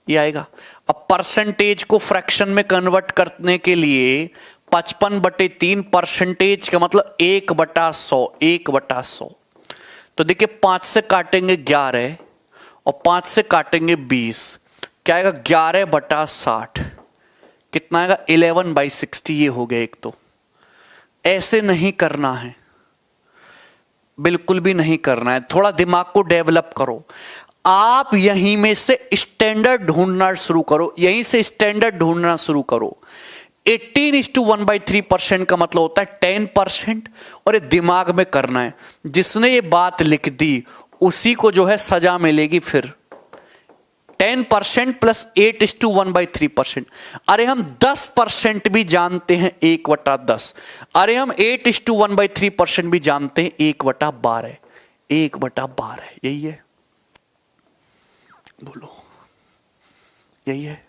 ये आएगा। अब परसेंटेज को फ्रैक्शन में कन्वर्ट करने के लिए 55/3 परसेंटेज का मतलब 1/100, 1/100। तो देखिए 5 से काटेंगे 11 और 5 से काटेंगे 20, क्या आएगा 11/60, कितना आएगा 11/60, ये हो गया एक। तो ऐसे नहीं करना है, बिल्कुल भी नहीं करना है, थोड़ा दिमाग को डेवलप करो। आप यहीं में से स्टैंडर्ड ढूंढना शुरू करो, यहीं से स्टैंडर्ड ढूंढना शुरू करो। 18:1/3% का मतलब होता है 10%, और ये दिमाग में करना है। जिसने ये बात लिख दी उसी को जो है सजा मिलेगी फिर। 10% प्लस 8:1/3%। अरे हम 10% भी जानते हैं 1/10। अरे हम 8:1/3% भी जानते हैं 1/12, 1/12, यही है, बोलो यही है,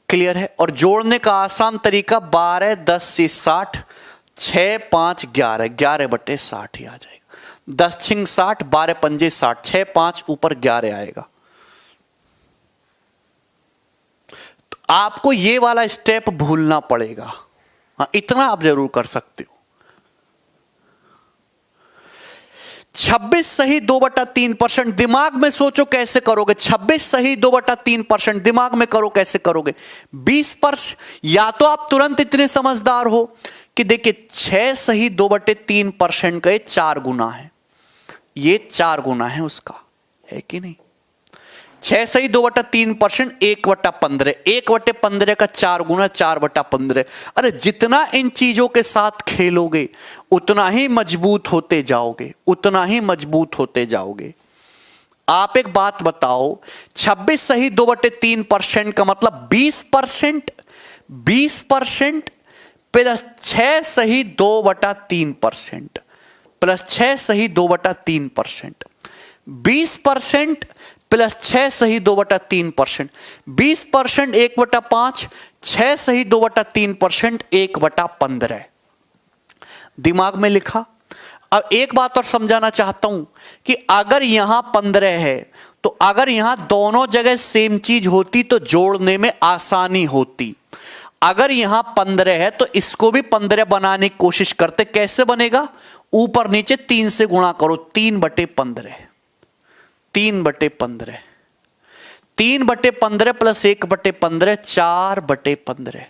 क्लियर है। और जोड़ने का आसान तरीका 12 10 से 60, 6 5 11, 11/60 ही आ जाएगा। 10 छिंग 60, 12 पंजे 60, 6 5 ऊपर 11 आएगा। तो आपको ये वाला स्टेप भूलना पड़ेगा, हाँ इतना आप जरूर कर सकते हो। 26 सही 2/3%, दिमाग में सोचो कैसे करोगे। 26 सही 2/3%, दिमाग में करो कैसे करोगे। 20%, या तो आप तुरंत इतने समझदार हो कि देखिए 6 सही 2/3% का ये 4 गुना है, ये 4 गुना है उसका, है कि नहीं। 6 सही 2/3%, 1/15, 1/15 का 4 गुना 4/15। अरे जितना इन चीजों के साथ खेलोगे उतना ही मजबूत होते जाओगे, उतना ही मजबूत होते जाओगे। आप एक बात बताओ, 26 सही 2/3% का मतलब 20%, 20% प्लस 6 सही 2/3% प्लस 6 सही 2/3%, 20% प्लस 6 सही 2/3%, 20% 1/5, 6 सही 2/3%, 1/15। दिमाग में लिखा। अब एक बात और समझाना चाहता हूं कि अगर यहां 15 है तो अगर यहां दोनों जगह सेम चीज होती तो जोड़ने में आसानी होती। अगर यहां 15 है तो इसको भी 15 बनाने की कोशिश करते। कैसे बनेगा? ऊपर नीचे 3 से गुणा करो, 3/15, 3/15, 3/15 प्लस 1/15, 4/15।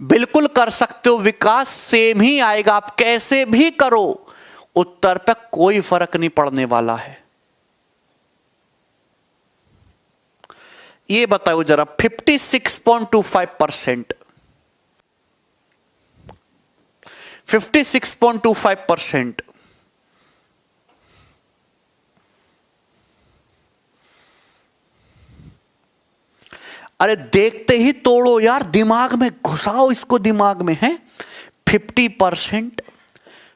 बिल्कुल कर सकते हो, विकास सेम ही आएगा, आप कैसे भी करो उत्तर पे कोई फर्क नहीं पड़ने वाला है। ये बताओ जरा 56.25%, 56.25%, अरे देखते ही तोड़ो यार, दिमाग में घुसाओ इसको, दिमाग में है। 50%,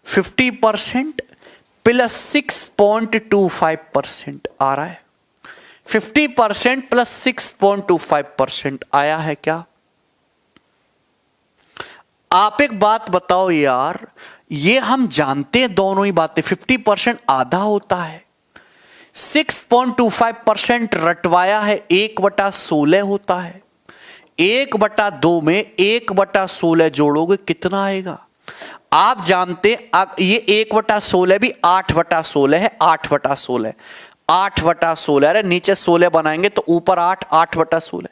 50% प्लस 6.25% आ रहा है। 50% प्लस 6.25% आया है क्या? आप एक बात बताओ यार, ये हम जानते हैं दोनों ही बातें। 50% आधा होता है, 6.25% रटवाया है, 1/16 होता है। 1/2 में 1/16 जोड़ोगे कितना आएगा? आप जानते ये 1/16 भी 8/16 है, 8/16, 8/16। अरे नीचे 16 बनाएंगे तो ऊपर 8, 8/16,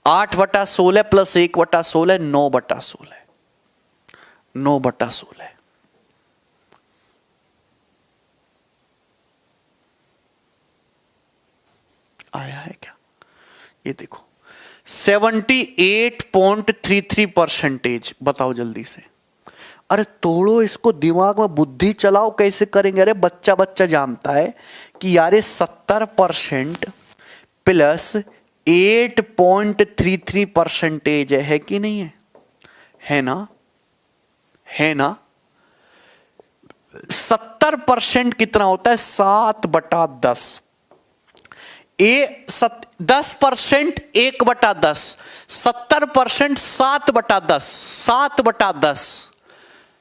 8/16 प्लस 1/16, 9/16, 9/16। आया है क्या? ये देखो 78.33%। बताओ जल्दी से। अरे तोड़ो इसको, दिमाग में बुद्धि चलाओ, कैसे करेंगे? अरे बच्चा बच्चा जानता है कि यार 70% प्लस 8.33% है कि नहीं है? है ना? है ना? 70% कितना होता है? 7/10। 10% 1/10, 70% 7/10, 7/10,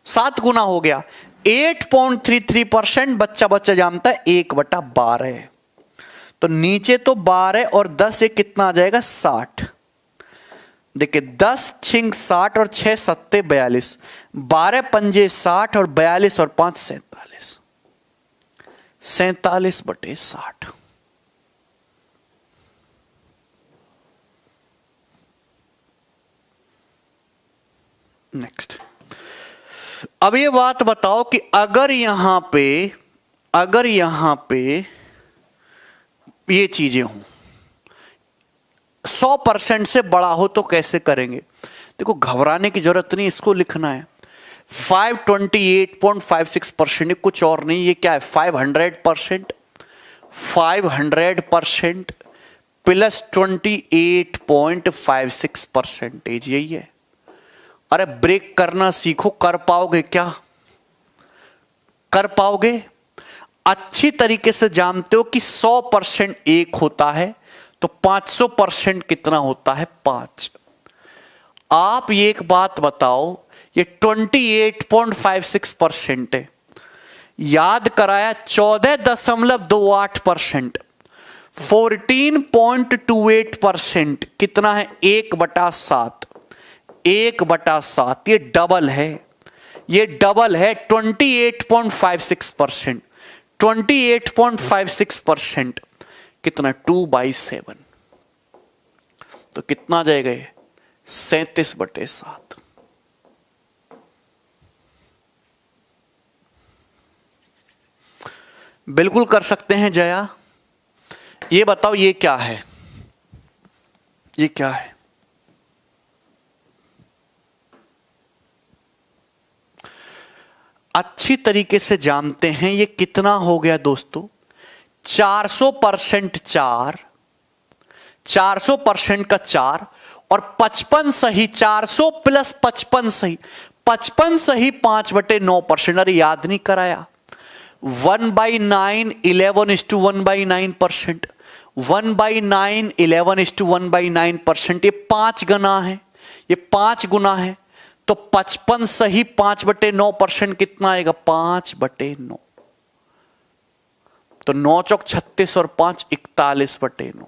7 गुना हो गया। 8.33% बच्चा जानता है 1/12। तो नीचे तो 12 और 10 एक कितना आ जाएगा? 60। देखिए 10 छिंग 60 और 6 सत्ते 42, 12 पंजे 60 और 42 और 5 47, 47/60। नेक्स्ट, अब ये बात बताओ कि अगर यहां पे ये चीजें हों, 100% से बड़ा हो तो कैसे करेंगे? देखो घबराने की जरूरत नहीं, इसको लिखना है 528.56%, कुछ और नहीं। ये क्या है? 500%, 500% प्लस 28.56%, यही है। अरे ब्रेक करना सीखो, कर पाओगे क्या? कर पाओगे? अच्छी तरीके से जानते हो कि 100% 1 होता है तो 500% कितना होता है? 5। आप ये एक बात बताओ, ये 28.56% है, याद कराया 14.28%, 14.28% कितना है? 1/7, 1/7। ये डबल है, ये डबल है। 28.56%, 28.56% कितना? 2/7। तो कितना जाएगा ये? 37/7। बिल्कुल कर सकते हैं जया। ये बताओ ये क्या है? ये क्या है? अच्छी तरीके से जानते हैं ये कितना हो गया दोस्तों? 400% 4, 400% का 4 और 55 सही, 400 प्लस 55 सही, 55 सही 5/9%। अरे याद नहीं कराया? 1/9 11:1/9%, 1/9 11:1/9%। ये 5 गुना है, ये 5 गुना है। तो 55 सही 5/9% कितना आएगा? 5/9। तो 9 चौक 36 और 5 41/9।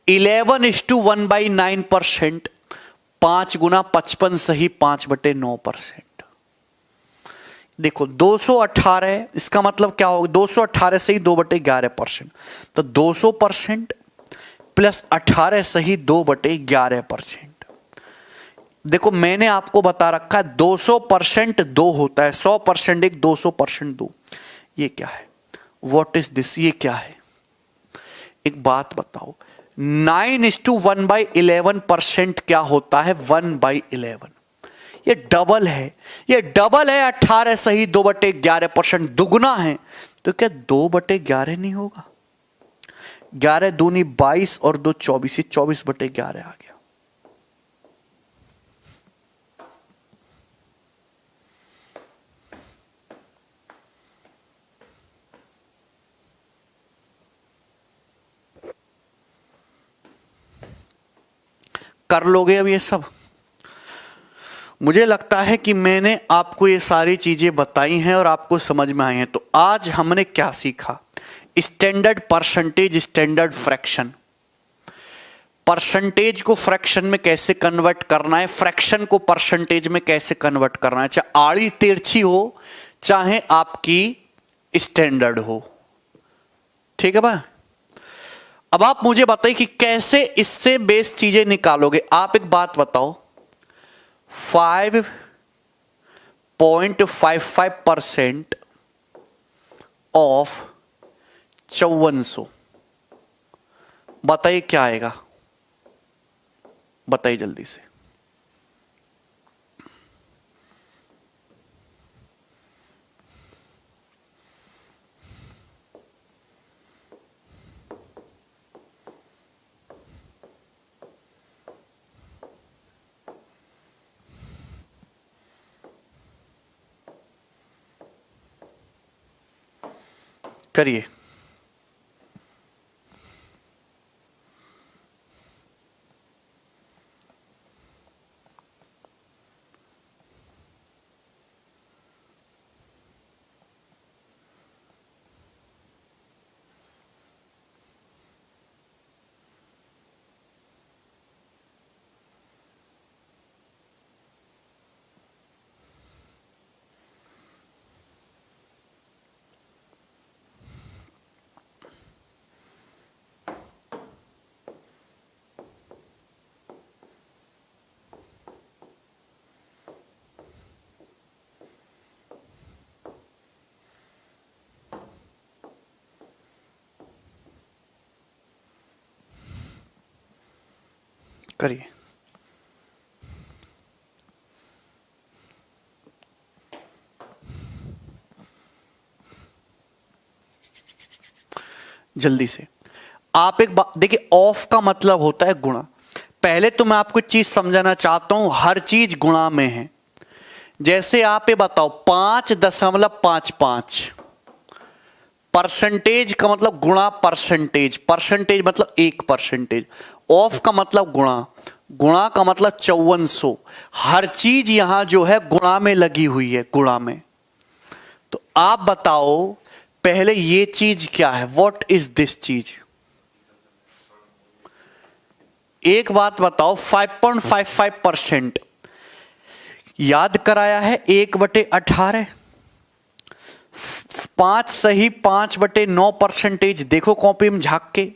इलेवन इज टू 1/9%, 5 गुना 55 सही 5/9%। देखो 218, इसका मतलब क्या होगा? 218 सही 2/11%, तो 200% प्लस 18 सही 2/11%। देखो मैंने आपको बता रखा है 200% 2 होता है, 100% 1, 200% 2। ये क्या है? What is this? ये क्या है? एक बात बताओ, 9:1/11% क्या होता है? 1/11। ये डबल है, ये डबल है। 18 सही 2/11%, दुगना है। तो क्या 2/11 नहीं होगा? 11 दूनी 22 और 2 24, 24/11 आ गया। कर लोगे अब ये सब? मुझे लगता है कि मैंने आपको ये सारी चीजें बताई हैं और आपको समझ में आई हैं। तो आज हमने क्या सीखा? Standard percentage, standard fraction. Percentage को फ्रैक्शन में कैसे कन्वर्ट करना है, फ्रैक्शन को परसेंटेज में कैसे कन्वर्ट करना है, चाहे आड़ी तिरछी हो चाहे आपकी स्टैंडर्ड हो। ठीक है भाई? अब आप मुझे बताइए कि कैसे इससे बेस चीजें निकालोगे। आप एक बात बताओ, 5.55% ऑफ 5400, बताइए क्या आएगा? बताइए जल्दी से। करिए। करिए। जल्दी से आप एक बात देखिए, ऑफ का मतलब होता है गुणा। पहले तो मैं आपको चीज समझाना चाहता हूं, हर चीज गुणा में है। जैसे आप ये बताओ 5.55 परसेंटेज का मतलब गुणा परसेंटेज, परसेंटेज मतलब 1%, ऑफ का मतलब गुणा, गुणा का मतलब 5400। हर चीज यहां जो है गुणा में लगी हुई है, गुणा में। तो आप बताओ पहले ये चीज क्या है, व्हाट इज दिस चीज? एक बात बताओ, 5.55% याद कराया है 1/18, 5 सही 5/9%। देखो कॉपी में झांक के,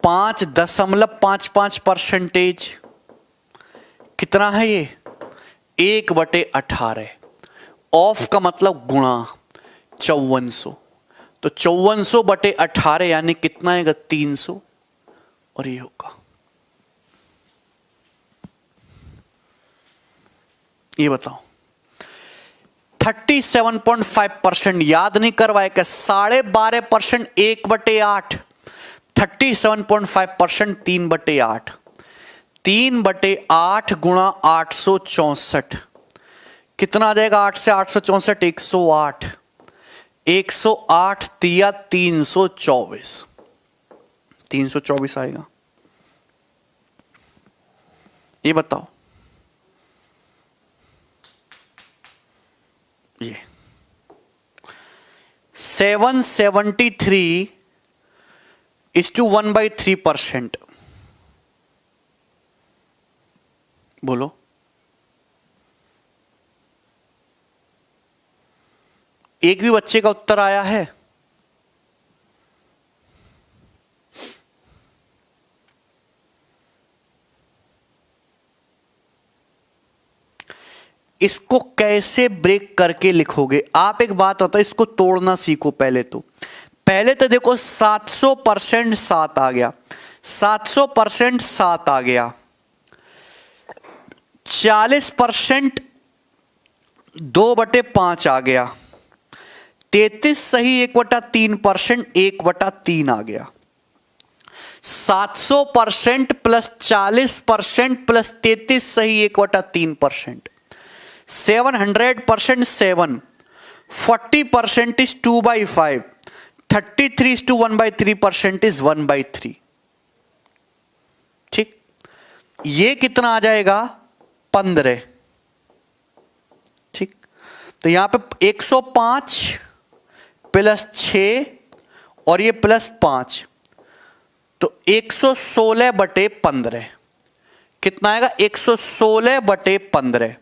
5.55% कितना है ये? 1/18। ऑफ का मतलब गुणा 5400, तो 5400/18 यानी कितना आएगा? 300। और ये होगा, ये बताओ 37.5%। याद नहीं करवाए क्या? 12.5% 1/8, 37.5% 3/8, 3/8 गुणा 864 कितना आ जाएगा? 8 से 864 108, 108 तिया 324, 324 आएगा। ये बताओ, ये 773 is to 1/3%। बोलो, एक भी बच्चे का उत्तर आया है? इसको कैसे ब्रेक करके लिखोगे आप? एक बात होता है, इसको तोड़ना सीखो पहले तो। देखो 700% 7 आ गया, 700% 7 आ गया, 40% 2/5 आ गया, 33 सही 1/3%, 1/3 आ गया। 700% प्लस 40% प्लस 33 सही 1/3%, 700% 7, 40% is 2/5, 33 is to 1/3% is 1/3। ठीक, ये कितना आ जाएगा? 15। ठीक, तो यहां पे 105 प्लस 6 और ये प्लस 5, तो 116/15 कितना आएगा? 116/15।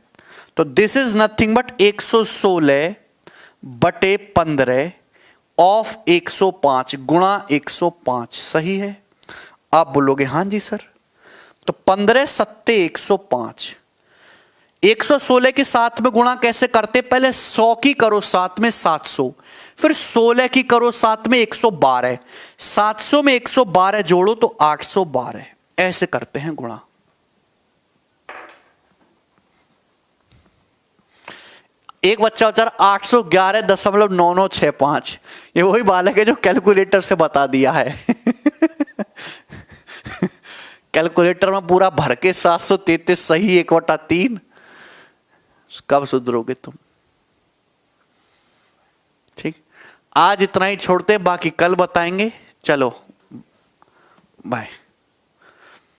तो this is nothing but 116/15 of 105 गुणा 105। सही है? आप बोलोगे हां जी सर। तो 15 सत्ते 105, 116 के साथ में गुणा कैसे करते? पहले 100 की करो साथ में 700, फिर 16 की करो साथ में 112, 700 में 112 जोड़ो तो 812। ऐसे करते हैं गुणा। एक बच्चा बेचारा 811.9965, ये वही बालक है जो कैलकुलेटर से बता दिया है। कैलकुलेटर में पूरा भर के 733 सही 1/3। कब सुधरोगे तुम? ठीक, आज इतना ही छोड़ते, बाकी कल बताएंगे। चलो बाय।